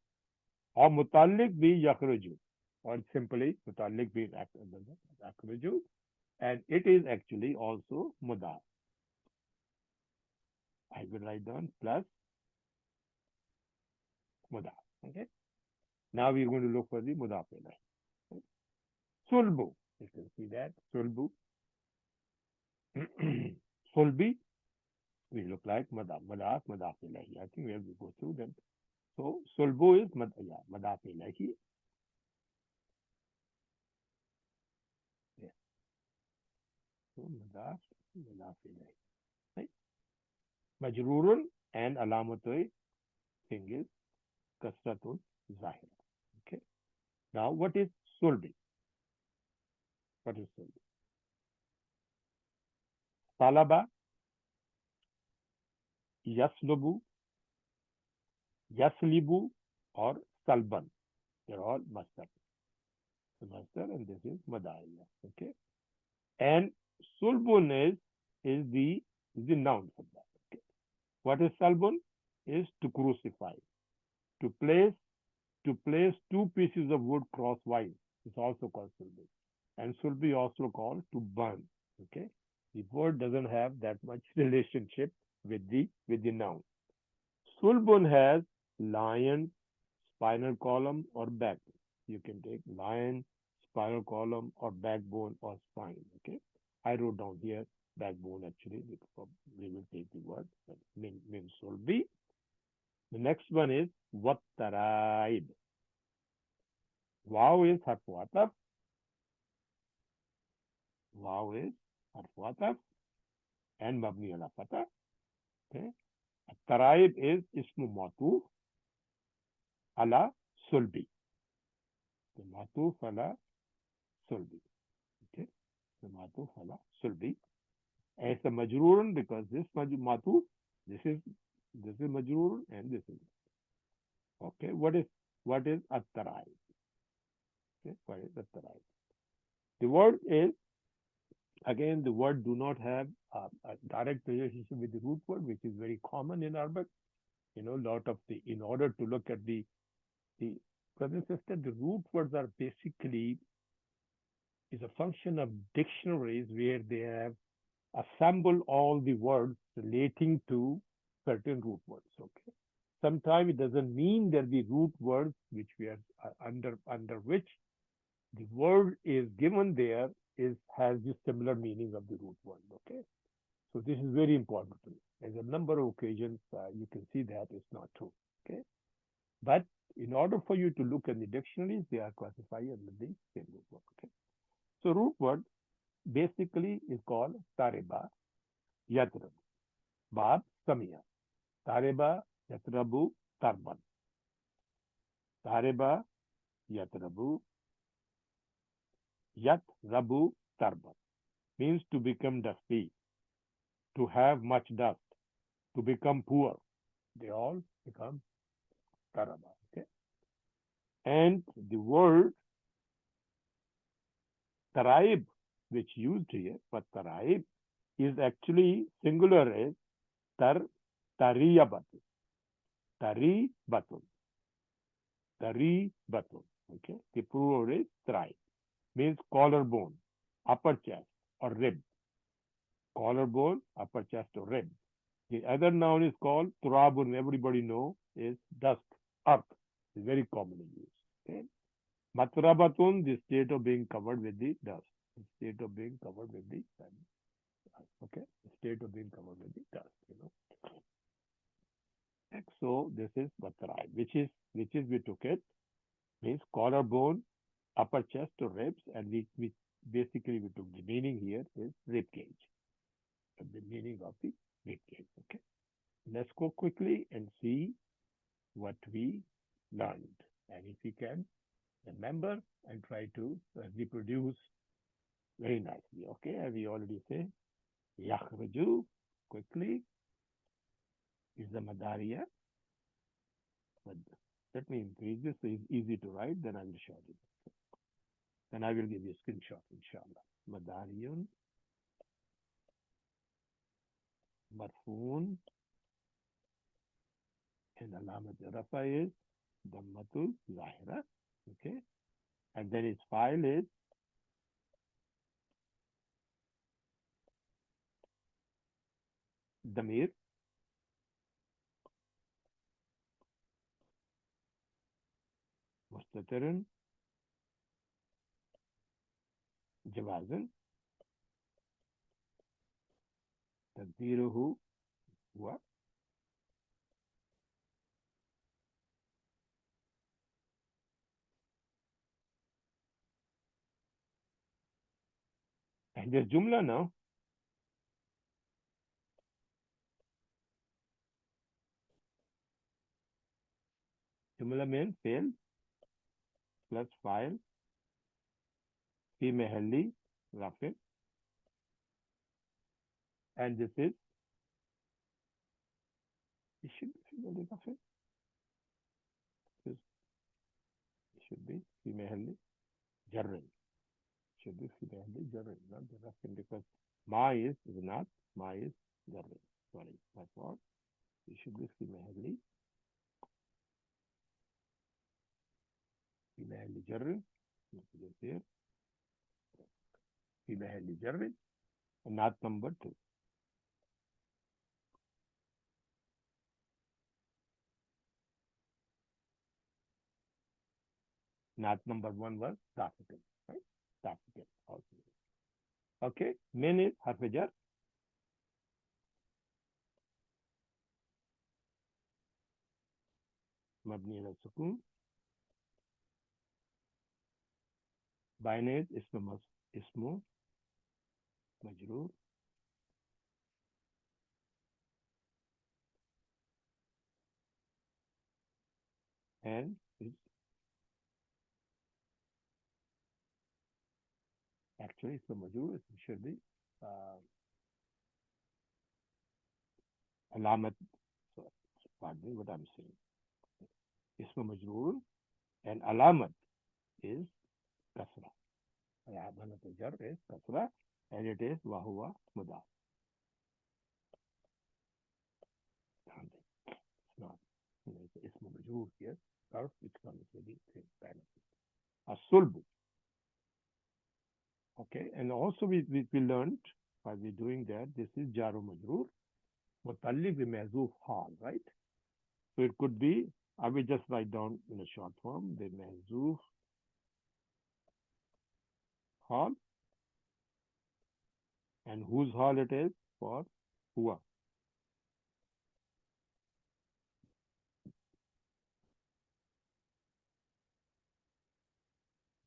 or mutalik bi yakhruju, or simply mutalik bi yakhruju, and it is actually also mudaf. I will write down plus mudaf. Okay. Now we're going to look for the mudaf ilayhi. Sulbu. You can see that sulbu. Sulbi. We look like madaf, madaf, madaf ilayhi. I think we have to go through them. So sulbu is madaf ilayhi. Yes. So madaf, madaf ilayhi. Right? Majrurun and alamatoi thing is kasratul zahira. Okay. Now what is sulbi? What is sulbi? Talaba, yaslubu, yaslibu, or salban. They're all masdar. So masdar, and this is madaiya. Okay. And sulbun is the noun for that. Okay. What is salbun? Is to crucify, to place to place two pieces of wood crosswise. It's also called sulbi. And sulbi also called to burn. Okay. The word doesn't have that much relationship with the noun. Sulbun has lion, spinal column, or backbone. You can take lion, spinal column, or backbone or spine. Okay. I wrote down here backbone actually. We will take the word that means sulbi. The next one is wattaraib. Wow is harfuataf. Wow is harfuataf and mabni ala fatah. Okay. Taraib is ismu matuf ala sulbi. The matuf ala sulbi. Okay. The matuf ala sulbi. As a majrurun because this matuf, this is majrurun and this is. Okay. What is at-taraib? Okay. What is at-taraib? The word is, again, the word do not have a direct relationship with the root word, which is very common in Arabic. Lot of in order to look at the brother and sister, the root words are basically is a function of dictionaries where they have assembled all the words relating to certain root words. Okay. Sometimes it doesn't mean that the root words which we are under which the word is given there has the similar meaning of the root word. Okay. So this is very important to me. There's a number of occasions you can see that it's not true. Okay. But in order for you to look at the dictionaries, they are classified under the same root word. Okay. So root word basically is called Tariba Yatrab. Bab Samia. Tariba Yatrabu Tarban. Tariba Yatrabu Yatrabu Tarban. Means to become dusty, to have much dust, to become poor. They all become Taraba. Okay. And the word Taraib, which used here, but Taraib is actually singular as tar tariyabatun. Taribatun. Taribatun. Okay. The plural is tri. Means collarbone, upper chest, or rib. Collarbone, upper chest, or rib. The other noun is called turabun. Everybody know is dust, earth. It's very commonly used. Okay. Matrabatun, the state of being covered with the dust. The state of being covered with the dust. Okay. The state of being covered with the dust. So this is Vatrai, which is we took it, means collarbone, upper chest or ribs, and we basically we took the meaning here is rib cage. The meaning of the rib cage. Okay. Let's go quickly and see what we learned. And if you can remember and try to reproduce very nicely. Okay. And we already say Yakhruju quickly is the Madariya. But let me increase this so it's easy to write, then I will show it. Then I will give you a screenshot, inshallah. Madariyun, Marfoon, and Alamat Rafa is Dammatul Zahira. Okay. And then its file is Damir, Mustatirun, Jawazan, Tadbiruhu, Huwa. And there's Jumla now. Jumla means fail plus file, fi mahalli, Rafin. And this is, it should be fi mahalli, Rafin. This should be fi mahalli, Jarrin. Should be fi mahalli, Jarrin, not the Rafin, because Ma is not, Ma is Jarrin. Sorry, my fault. It should be fi mahalli, fi mahalli, Jarrin. Just here, fi mahalli, Jarrin. And not number 2. Not number 1 was Dafiqan, right? Dafiqan also. Okay, min is harf jar, mabni ala sukun. Bain is ismu majroor, and is actually ismu majroor. It should be uh, alamat. So, pardon me what I'm saying. Ismu majroor and alamat is kasra. Alamat jar is kasra, and it is wahuwa mudaf. It's not. It's ismu majroor here. Or it comes with the same kind of thing. Asulbu. Okay, and also we learned by we doing that this is jaru majroor mutallib bi mahzuf hal, right? So it could be, I will just write down in a short form the mahzuf hal, and whose hal it is for huwa.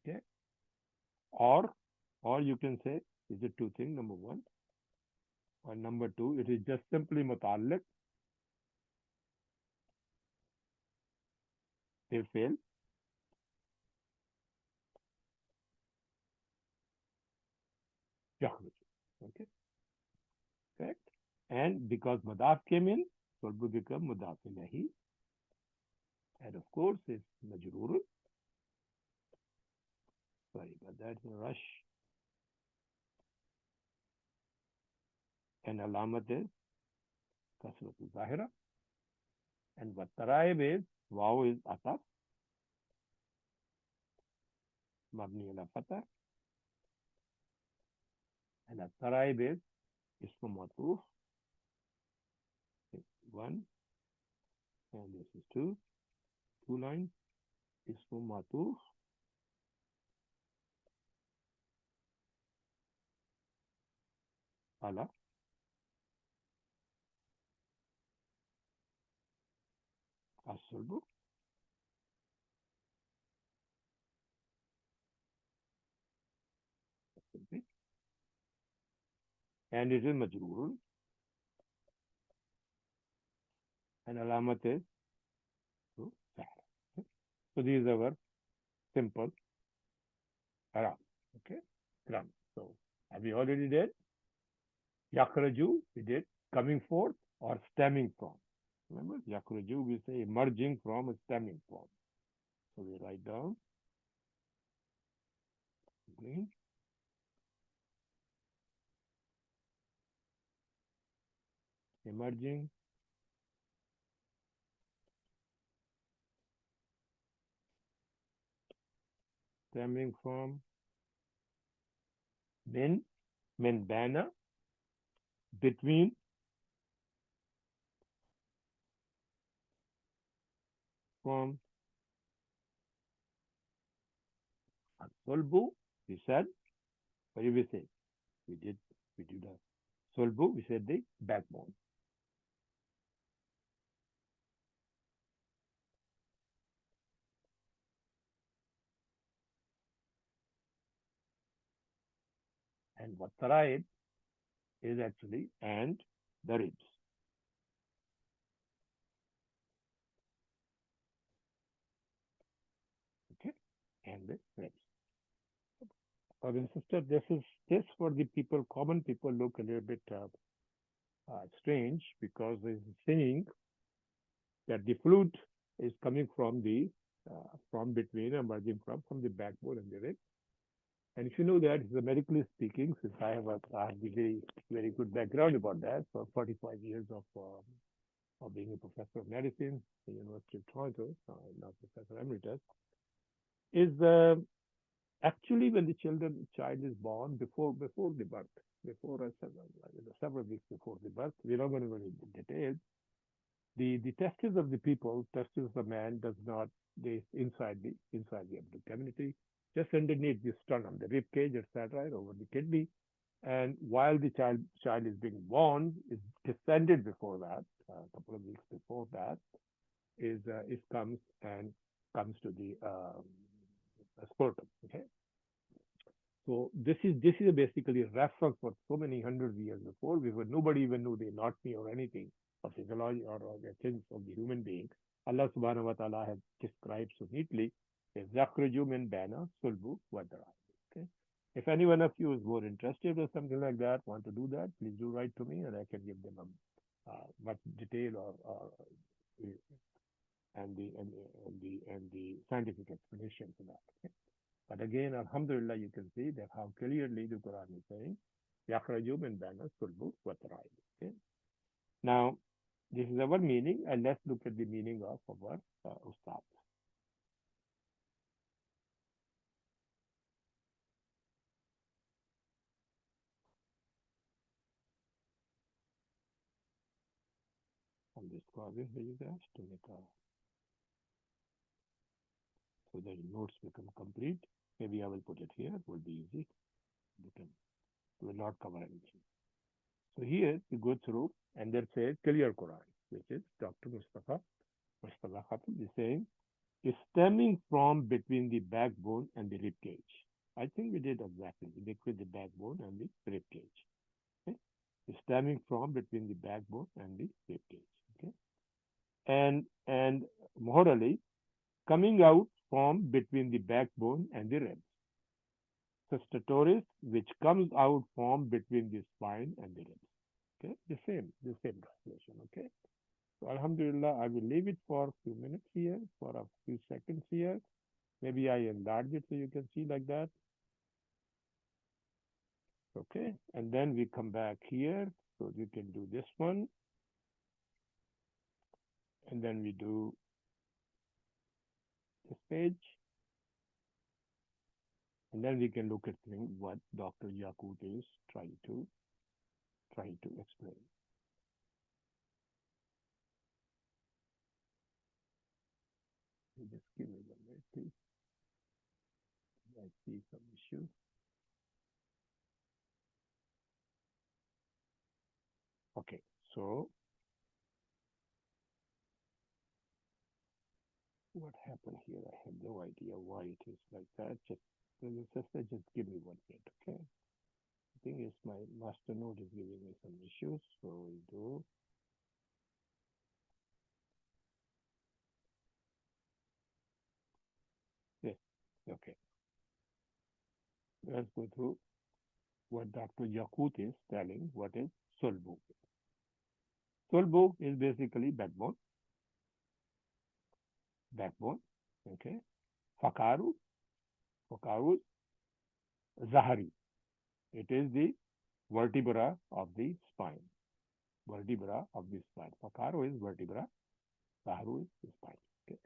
Okay, or you can say is it two things, number one, or number two it is just simply mutallib they fail. Okay, correct. And because mudaf came in, so it will become mudaf ilahi, and of course it's majroor. Sorry, but that's a rush. And alamat is kasratul zahira. And what taraib is, wow is ataf, mabni ala fatah. And a taraib is ismu matuf, one, and this is two lines. Ismu matuf, ala, as-sulbu, and it is majroor. And alamat is sahra. So these are our simple Arab. Okay, grammar. So have we already did? Yakraju, we did coming forth or stemming from. Remember, yakraju, we say emerging from, stemming from. So we write down green, emerging stemming from min, min bana, between, from solbu, we said, what did we say? We did, we did that. Solbu, we said the backbone. And what taraib is actually, and the ribs. Okay? And the ribs. Brother and sister, this for the people, common people look a little bit strange because there's a saying that the fluid is coming from between, emerging from the backbone and the rib. And if you know that, medically speaking, since I have a very good background about that, for 45 years of being a professor of medicine at the University of Toronto, now Professor Emeritus, is actually when the child is born, before the birth, before several weeks before the birth, we're not going to go into details. The testes of the people, testes of the man does not, they inside the abdominal cavity, just underneath the sternum, the rib cage, etc., over the kidney. And while the child is being born, is descended before that, a couple of weeks before that, is comes to the scrotum. Okay, so this is basically a reference for so many hundreds of years before. Nobody even knew the anatomy or anything of physiology or the things of the human being. Allah subhanahu wa ta'ala has described so neatly. Zakraju min bana sulbu wadara. Okay. If any one of you is more interested or something like that, want to do that, please do write to me and I can give them a much detail or and the scientific explanation for that. Okay? But again, Alhamdulillah, you can see that how clearly the Quran is saying, Yakhraju min bana sulbu wa tara'ib. Okay? Now, this is our meaning, and let's look at the meaning of our Ustad. I'm just pausing for you guys to make a, so that the notes become complete. Maybe I will put it here, it will be easy. We can, we will not cover anything. So here we go through and then say clear Quran, which is Dr. Mustafa Khatib is saying, is stemming from between the backbone and the rib cage. I think we did exactly between the backbone and the rib cage. Okay? It's stemming from between the backbone and the rib cage. Okay, and morally coming out from between the backbone and the ribs. Sustatoris, which comes out from between the spine and the ribs. Okay, the same translation. Okay, so Alhamdulillah, I will leave it for a few minutes here, for a few seconds here. Maybe I enlarge it so you can see like that. Okay, and then we come back here, so you can do this one, and then we do this page, and then we can look at what Dr. Yakut is trying to explain. Just give me 1 minute, please. I see some issue. Okay, so what happened here? I have no idea why it is like that. Just give me 1 minute, okay? The thing is, my master node is giving me some issues, so we do. Yes, okay. Let's go through what Dr. Yakut is telling. What is Sulbu? Sulbu is basically backbone. Okay. Fakaru, Fakaru, Zahari. It is the vertebra of the spine. Vertebra of the spine. Fakaru is vertebra. Saharu is the spine. Okay.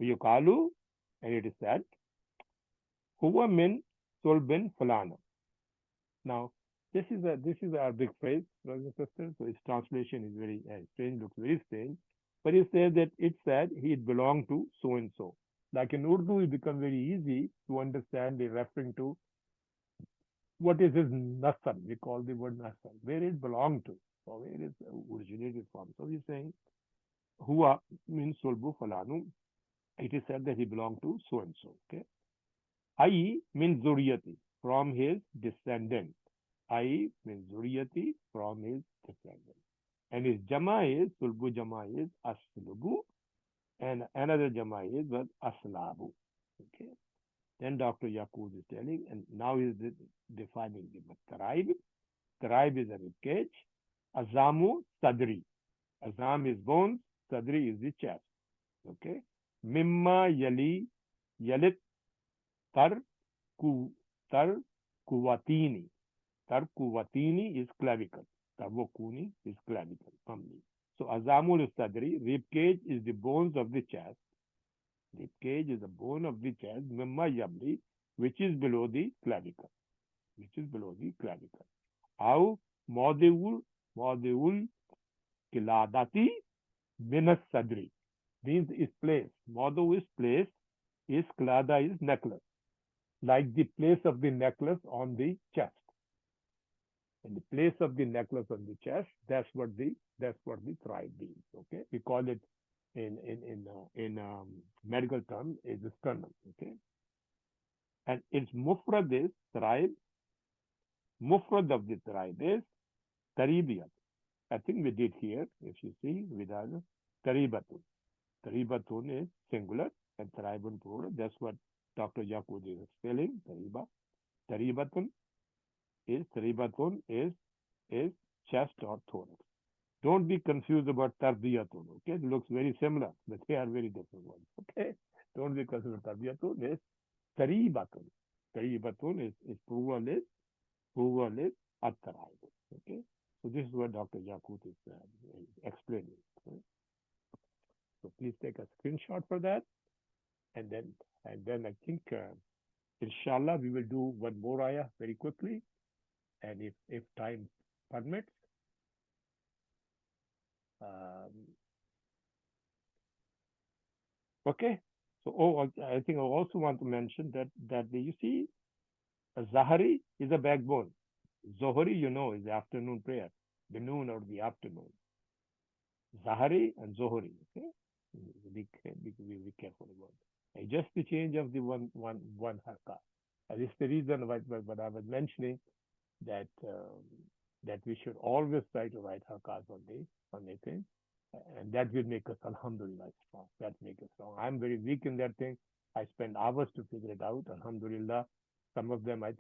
Yukalu, and it is said, Huwa min sulbin fulana. Now, this is our big phrase, brothers and sisters. So its translation is very strange, looks very strange. But it says that it said he belonged to so and so. Like in Urdu, it becomes very easy to understand. They're referring to what is his nasal. We call the word nasal, where it belonged to, or where it originated from. So he's saying huwa means sulbu falanu. It is said that he belonged to so and so. Okay. I means zuriyati, from his descendant. I means zuriyati, from his descendant. And his jama is, sulbu jama is aslubu, and another jama is what aslabu. Okay. Then Dr. Yaqub is telling, and now he is defining the tribe. Tribe is a rib cage. Azamu sadri. Azam is bones, sadri is the chest. Okay. Mimma yali yalit tar ku tar kuwatini. Tarkuwatini is clavicle. Tavokuni is clavicle. Family. So Azamul Sadri, rib cage is the bones of the chest. Rib cage is the bone of the chest. Mimma Yabli, which is below the clavicle. Which is below the clavicle. How Maudeul Kiladati Minas Sadri means is place. Maudu is place, is Kilada is necklace. Like the place of the necklace on the chest. In the place of the necklace on the chest, that's what the tribe means. Okay, we call it in medical term is the sternum. Okay, and its mufrad is tribe. Mufrad of the tribe is taribiyat. I think we did here. If you see, with other taribatun. Taribatun is singular and tribun plural. That's what Dr. Yaqub is spelling. Taribatun is chest or thorax. Don't be confused about tarbiyatun. Okay, it looks very similar, but they are very different ones. Okay, don't be confused with tarbiyatun. Is taribatun. Taribatun is plural is at-taraib. Okay, so this is what Dr. Yakut is explaining. Okay? So please take a screenshot for that, and then I think inshallah we will do one more ayah very quickly, and if time permits. Um, Okay. So, I think I also want to mention that you see, a Zahari is a backbone. Zohri, is the afternoon prayer, the noon or the afternoon. Zahari and Zohri. Okay, be careful about it. Just the change of the one harka. This is the reason what I was mentioning that that we should always try to write harkas on the thing, and that will make us alhamdulillah strong. That make us strong. I'm very weak in that thing. I spend hours to figure it out. Alhamdulillah, some of them I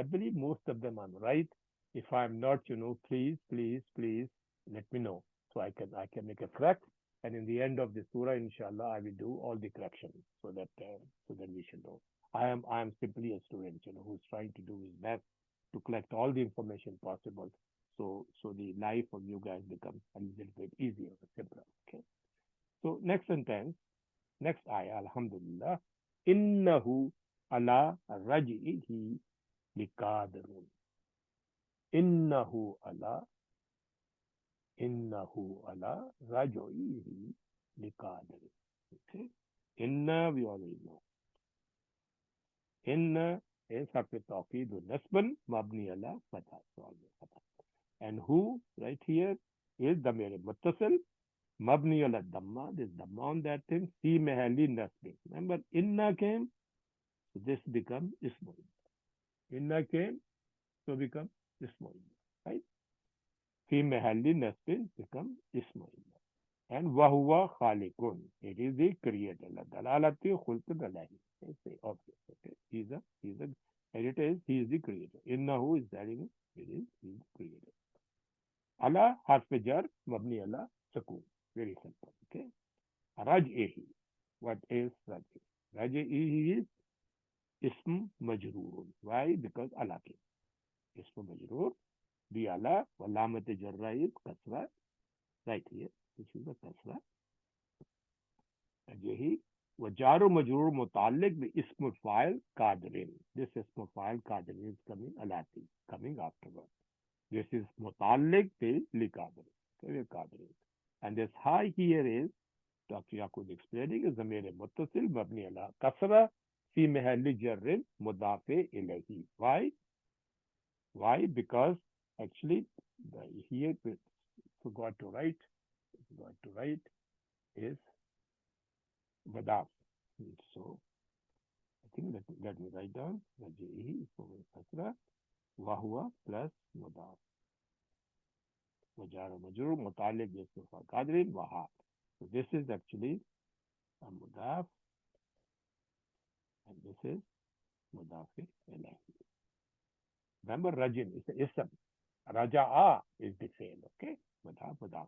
believe most of them I'm right. If I'm not, please let me know so I can make a correct. And in the end of the surah, inshallah, I will do all the corrections so that we should know. I am simply a student, who's trying to do his best to collect all the information possible so the life of you guys becomes a little bit easier, simpler. Okay. So next sentence, next ayah, alhamdulillah, innahu ala raj'ihi liqadirun. Innahu ala innahu ala raj'ihi liqadirun. Okay. Inna we already know. Inna is harf tawqid nasban mabni ala fatha. So always fatha. And who right here is damir muttasil mabni ala damma. This damma on that thing. Fi mahali nasbi. Remember, inna came, so this becomes ismul. Inna came, so become ismul. Right? Fi mahali nasbi become ismul. And wahuwa khaliqun. It is the creator. La dalalati khulq dalahi. Say obvious. Okay. And it is he is the creator. Innahu is telling it is he is the creator. Ala harf jar mabni ala sukun. Very simple. Okay. Raj'ihi. What is raj'i? Raj'ihi is ism majroor. Why? Because ala came. Ism majroor. The ala walamat jarra is kasra. Right here. This is the kasra. Raj'ihi. وجار ومجرور متعلق باسم الفاعل قادرين. This اسم الفاعل قادرين is coming alati, coming afterward. This is متعلق لقادرين. Okay, قادرين. And this high here is Dr. Yaqub explaining is ضمير متصل مبني على كسرة في محل جر مضاف إليه. Why? Why? Because actually here we forgot to write is مضاف. So I think let me write down وجهه فوق الكسرة وهو plus مضاف وجار مجرور متعلق باسم الفاعل قادر وها. So this is actually a مضاف and this is مضاف إليه. Remember rajin is the ism. Raja'a is the fail. Okay. مضاف مضاف.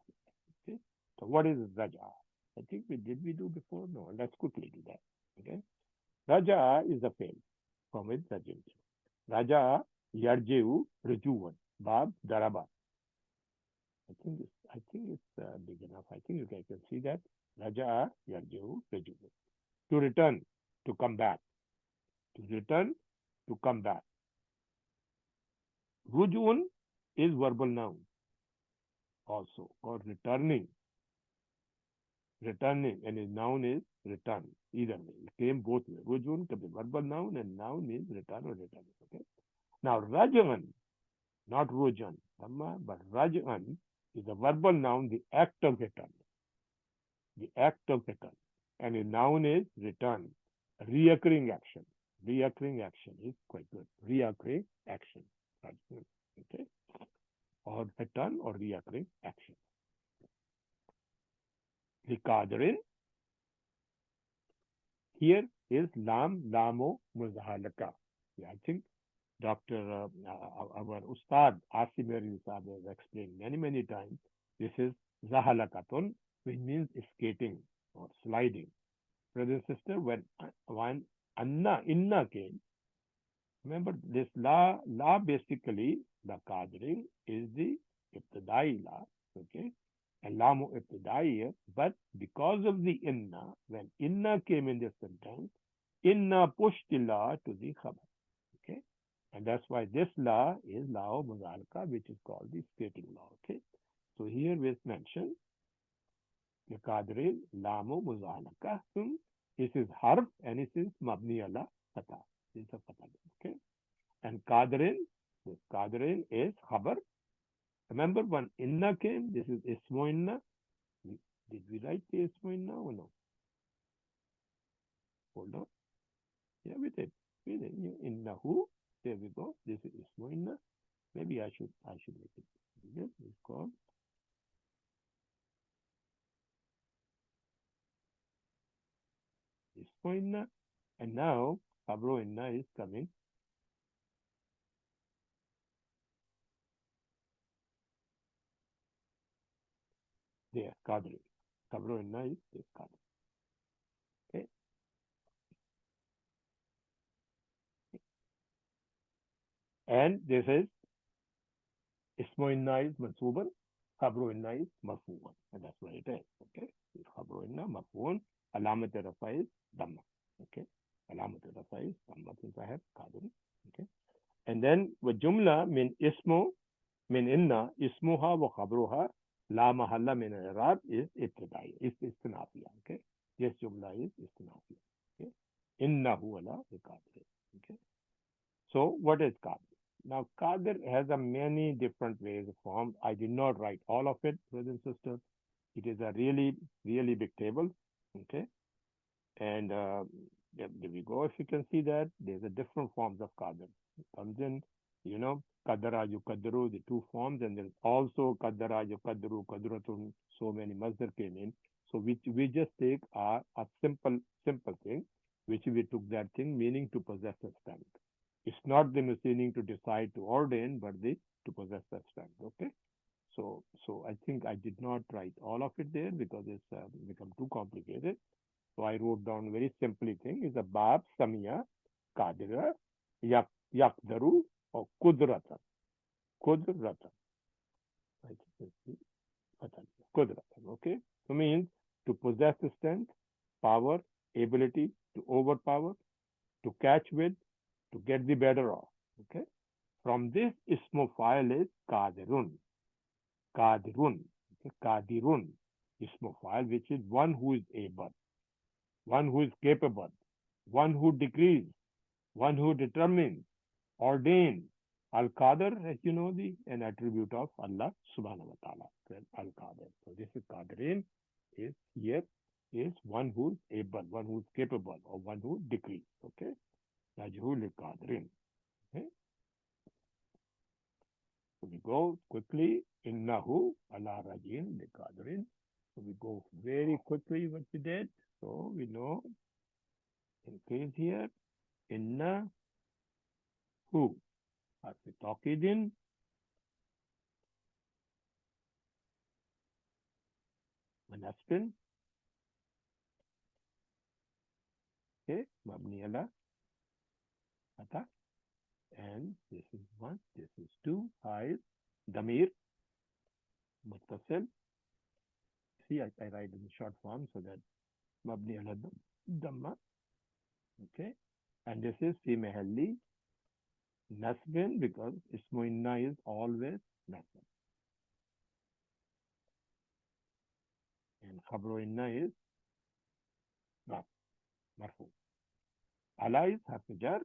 Okay. So what is raja'a? I think we do before? No, let's quickly do that. Okay. Raja'a is the fail from it rajin. Raja'a yarji'u rujuwan. Bab daraba. I think it's big enough. I think you guys can see that. Raja'a yarji'u rujuwan. To return, to come back. To return, to come back. Rujun is verbal noun also, or returning. Returning, and his noun is return. Either way, it came both ways. Rujun can be verbal noun, and noun means return or returning. Okay. Now, Rajan, not Rujan, but Rajan is a verbal noun, the act of return. The act of return. And a noun is return. Reoccurring action. Reoccurring action is quite good. Reoccurring action. Okay. Or return or reoccurring action. Likadrin. Here is lam, lamo, muzahalaka. I think Dr. Our Ustad, Asimir Ustad has explained many times. This is zahalakatun, which means skating or sliding. Brother and sister, when inna came, remember this la basically, the qadri is the ibtidai la, okay? And lamu ibtidai, but because of the inna, when inna came in this sentence, inna pushed the la to the khabar, okay? And that's why this law is law of muzalaka, which is called the skating law, okay? So here we mentioned the qadri lamu muzalaka. This is harf and this is mabni ala fatah. This is a fatah, okay? And qadrin, this qadrin is khabar. Remember when inna came, this is ismo inna. Did we write the ismo inna or no? Hold on. Yeah, we did. We did. Innahu. There we go. This is ismo inna. Maybe I should make it. It's called ismo inna. And now khabro inna is coming. There, qadri. Khabro inna is this qadri. Okay. And this is ismo inna is mansuban, khabru inna is marfu'an. And that's what it is. Okay. Khabru inna marfu'an, alamat rafa is dhamma. Okay. Alamat rafa is dhamma since I have qadri. Okay. And then with jumla min ismo min inna ismuha wa khabruha la mahalla min al-i'rab is ibtidai, is istinafiya. Okay. This jumla is istinafiya. Okay. Innahu ala qadri. Okay. So what is qadr? Now, qadr has a many different ways of form. I did not write all of it, brothers and sisters. It is a really big table. Okay. And there we go. If you can see that, there's a different forms of qadr. It comes in, qadara, yuqadru, the two forms. And there's also qadara, yuqadru, qadratun. So many masdar came in. So we just take a simple thing, which we took that thing, meaning to possess a strength. It's not the meaning to decide to ordain, but to possess that strength. Okay. So I think I did not write all of it there because it's become too complicated. So I wrote down very simply thing is a bab samia kadira yakdaru or kudratan. Kudratan. I think it's kudratan. Okay. So means to possess strength, power, ability to overpower, to catch with, to get the better of. Okay. From this, ismofile is qadirun. Qadirun. Okay. Qadirun. Ismofile, which is one who is able, one who is capable, one who decrees, one who determines, ordains. Al-Qadir, as you know, an attribute of Allah subhanahu wa ta'ala. Al-Qadir. So this is Qadirin is here is one who is able, one who is capable, or one who decrees. Okay. Najhul Qadirin. Okay. So we go quickly. Innahu ala rajin liqadirin. So we go very quickly what we did. So we know increase here. Inna who. Harfi taqidin. Manasbin. Okay. Mabni ala ata. And this is one. This is two. High. Damir. Muttasil. See, I write in short form so that mabni ala damma. Okay. And this is fi mahalli nasbin because ismu inna is always nasbin. And khabru inna is marfu. Ala is harf jar.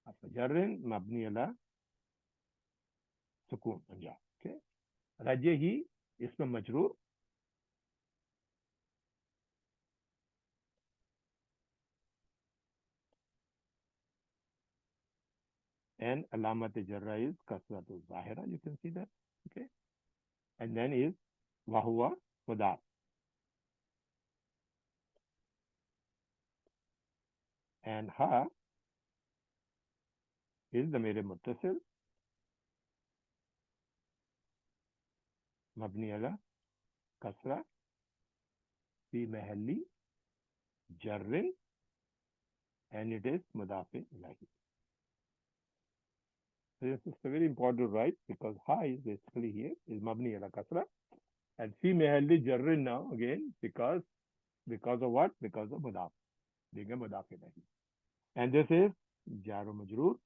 harf jarrin mabni ala sukun anja. Okay. Rajahi ism majroor. And alamat jarra is kasratu zahira. You can see that. Okay. And then is wahuwa mudaf. And ha is the mere muttasil mabni ala kasra fi mahalli jarrin and it is mudaf ilahi. So this is a very important right because ha is basically here is mabni ala kasra and fi mahalli jarrin now again because of what? Because of mudaf being a mudaf ilahi. And this is jar majroor.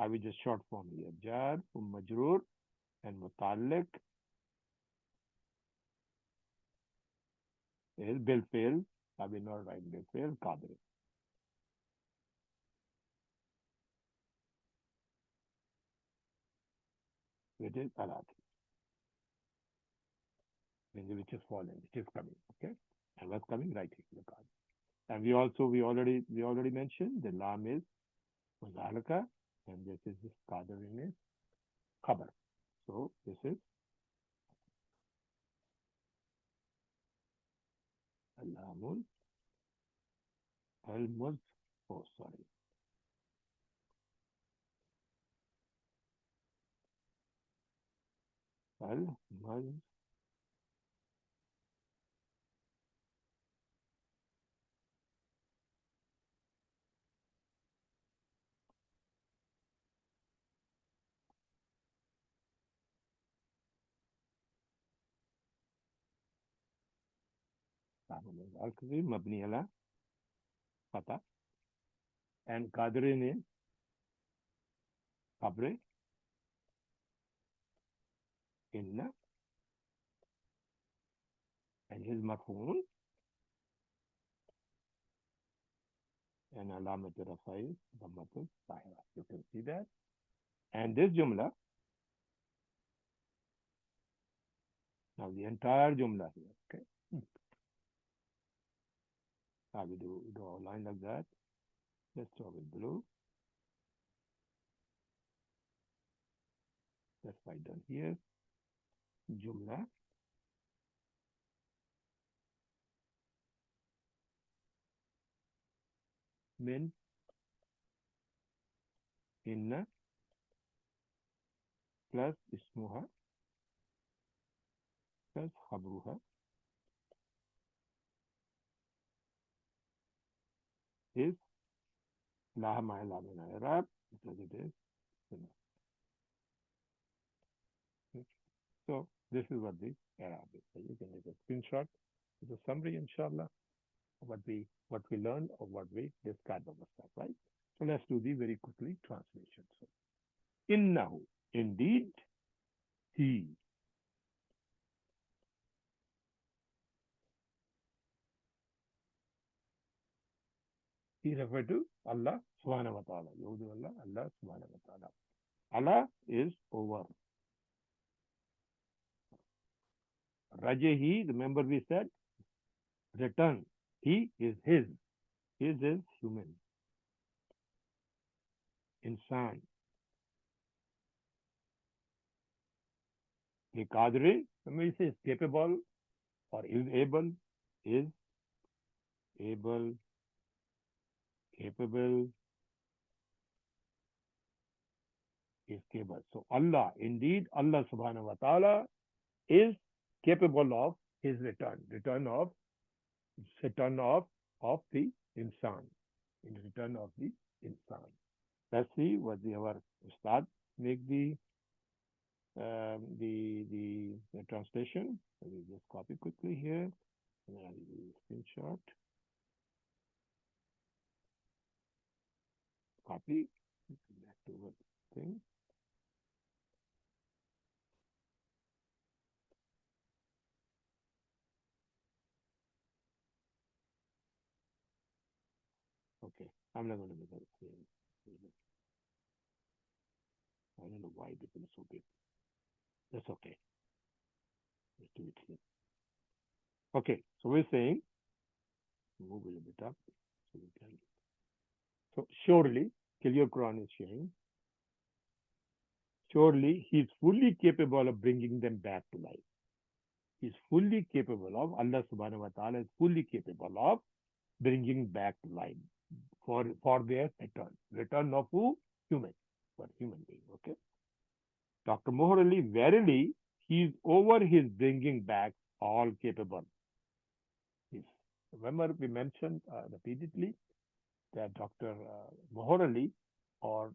I will just short form here. Jar majroor and mutalik is bil fail. I will not write bil fail. Qadir. It is alat. Which is falling, which is coming. Okay. And what's coming? Right here. The card. And we already mentioned the lam is muzalaka and this is this qadirin is khabar. So this is alamun al-muz. Oh, sorry. Al-muz. Al-Qadri mabni ala fata and qadirin is khabre inna and his marfoon and alamat rafa is dhammatul zahira. You can see that. And this jumla, now the entire jumla here, okay? Now we draw a line like that. Let's draw with blue. Let's write down here. Jumla min inna plus ismuha plus khabruha is laha ma'ala min Arab because it is. So This is what the Arabic. So you can take a screenshot. It's a summary, inshallah, what we learned or what we described of the stuff, right? So let's do the very quickly translation. So innahu, indeed, he. He referred to Allah subhanahu wa ta'ala. Yudu Allah, Allah subhanahu wa ta'ala. Allah is over. Rajahi, remember we said, return. He is his. His is human. Insan. The Qadri, remember he says capable or is able, capable, is capable. So Allah, indeed, Allah subhanahu wa ta'ala is capable of his return of the insan, in return of the insan. Let's see what our Ustad make the translation. Let me just copy quickly here. And I'll do a screenshot. Copy. Back to what thing. Okay. I'm not going to make that clear. I don't know why this is so big. That's okay. Let's do it here. Okay. So we're saying, move a little bit up. So we can. So surely, Clear Quran is saying, surely he is fully capable of bringing them back to life. He is fully capable of, Allah subhanahu wa ta'ala is fully capable of bringing back to life for their return. Return of who? Human. For human being. Okay. Dr. Mohar Ali, verily, he is over his bringing back all capable. Yes. Remember, we mentioned repeatedly that Dr. Mohar Ali or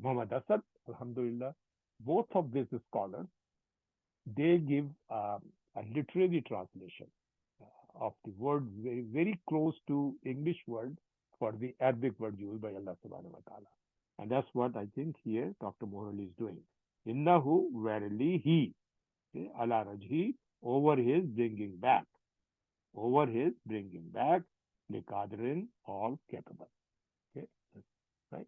Muhammad Asad, Alhamdulillah, both of these scholars, they give a literary translation of the word very, very close to English word for the Arabic word used by Allah subhanahu wa ta'ala. And that's what I think here Dr. Morali is doing. Innahu, verily he, okay, ala rajhi, over his bringing back, liqadrin, all capable. Okay, right?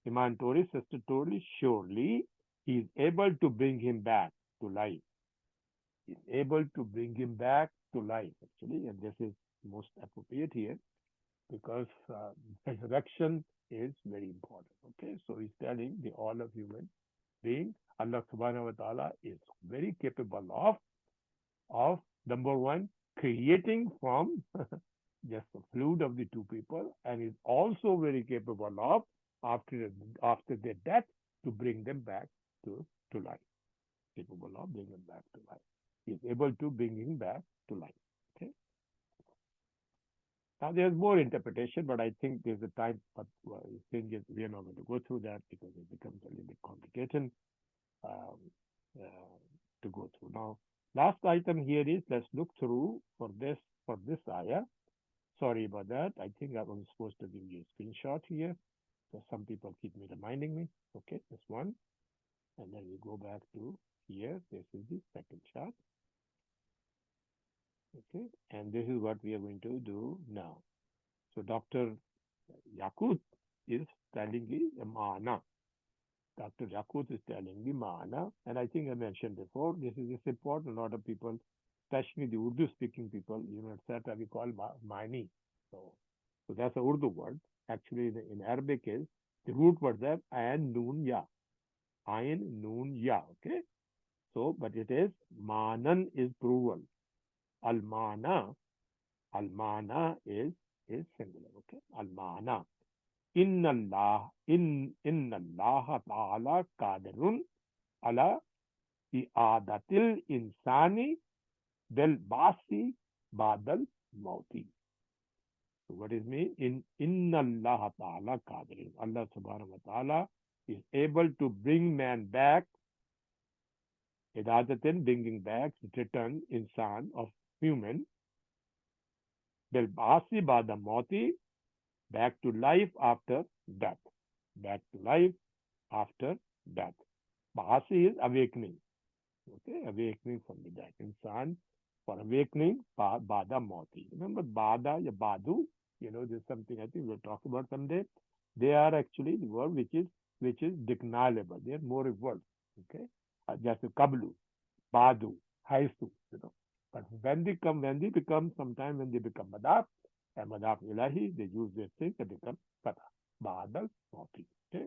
Iman Tori, Sister Tori, surely he is able to bring him back to life. He is able to bring him back to life, actually, and this is most appropriate here because resurrection is very important. Okay, so he's telling the all of human being, Allah subhanahu wa ta'ala is very capable of number one, creating from just the fluid of the two people, and is also very capable of after their death to bring them back to life. Capable of bringing them back to life. He is able to bring him back to life. Okay. Now there's more interpretation, but I think there's a time. But thing is, we are not going to go through that because it becomes a little bit complicated um, to go through. Now, last item here is let's look through for this ayah. Sorry about that. I think I was supposed to give you a screenshot here. So some people keep me reminding me. Okay, this one. And then we go back to here. This is the second chart. Okay, and this is what we are going to do now. So Dr. Yakut is telling the Maana. Dr. Yakut is telling the Maana, and I think I mentioned before, this is important. A lot of people, especially the Urdu speaking people, etc., we call Mani. So that's a Urdu word. Actually, in Arabic is the root word there, Ayn Noon Ya. Ayn Noon Ya. Okay. So, but it is Manan is plural. Al-Mana is singular. Okay. Al-Mana. Inna Allah ta'ala qadirun ala i'adatil insani bil basi badal mauti. So what is mean? Inna Allah ta'ala qadirun. Allah subhanahu wa ta'ala is able to bring man back, idadatin, bringing back, return insan of human, bil basi bada moti, back to life after death. Back to life after death. Basi is awakening. Okay, awakening from the death. Insan for awakening, bada moti. Remember bada, ya badu, there's something I think we'll talk about someday. They are actually the word which is declinable. They are more words. Okay, just kablu, badu, haisu. But when they become sometime when they become madaf and madaf ilahi, they use their thing, they become kata. Badal moti. Okay,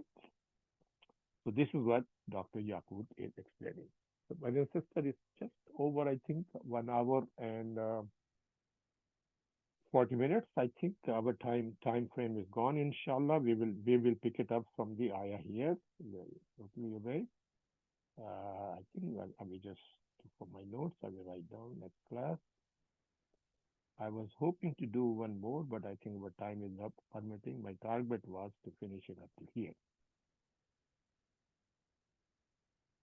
so this is what Dr. Yakut is explaining. So my dear sister is just over, I think, 1 hour and 40 minutes. I think our time frame is gone. Inshallah, we will pick it up from the ayah here. Look me away. I think I will just for my notes. I will write down next class. I was hoping to do one more, but I think our time is not permitting. My target was to finish it up to here.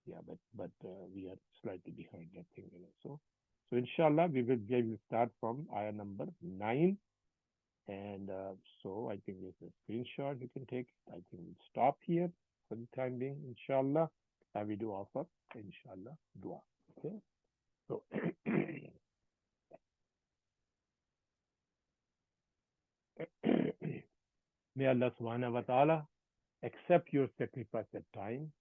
Yeah, but we are slightly. That thing. So inshallah, we will start from ayah number 9. And so I think there's a screenshot you can take. I think we'll stop here for the time being, inshallah. And we do offer, inshallah, dua. Okay. So may Allah subhanahu wa ta'ala accept your sacrifice at time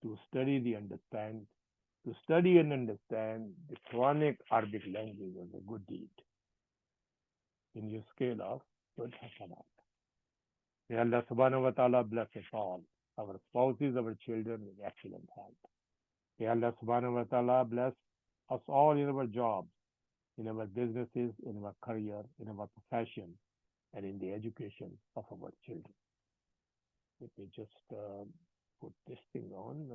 to study to study and understand the Quranic Arabic language as a good deed in your scale of good hasanat. May Allah subhanahu wa ta'ala bless us all, our spouses, our children with excellent health. May Allah subhanahu wa ta'ala bless us all in our jobs, in our businesses, in our career, in our profession, and in the education of our children. Let me just put this thing on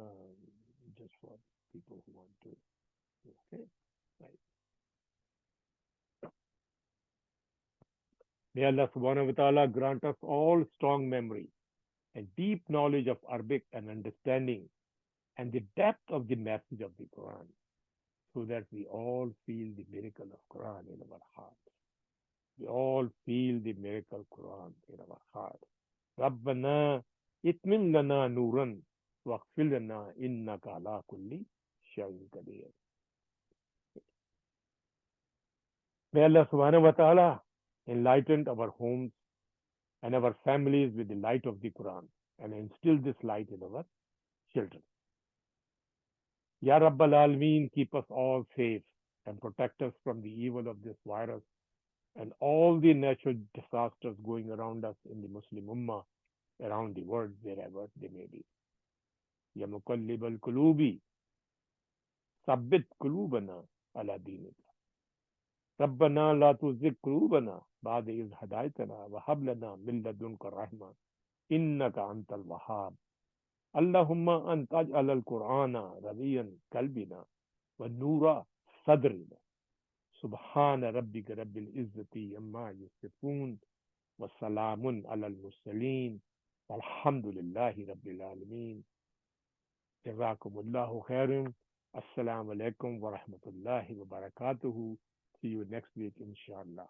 just for people who want to. Okay, right. May Allah subhanahu wa ta'ala grant us all strong memory and deep knowledge of Arabic and understanding and the depth of the message of the Quran so that we all feel the miracle of Quran in our heart. We all feel the miracle Quran in our heart. ربنا اتمم لنا نورا واغفر لنا إنك على كل شيء قدير. May Allah subhanahu wa ta'ala enlighten our homes and our families with the light of the Quran and instill this light in our children. Ya Rabbal Alameen, keep us all safe and protect us from the evil of this virus and all the natural disasters going around us in the Muslim Ummah, around the world, wherever they may be. Ya Muqallib al-Qulubi, Sabbit Qulubana ala dinik. ربنا لا تزغ قلوبنا بعد إذ هديتنا وهب لنا من لدنك رحمة إنك أنت الوهاب اللهم أنت اجعل القرآن ربيع قلبنا ونور صدرنا سبحان ربك رب العزة عما يصفون وسلام على المرسلين والحمد لله رب العالمين جزاكم الله خيرا السلام عليكم ورحمة الله وبركاته. See you next week, inshallah.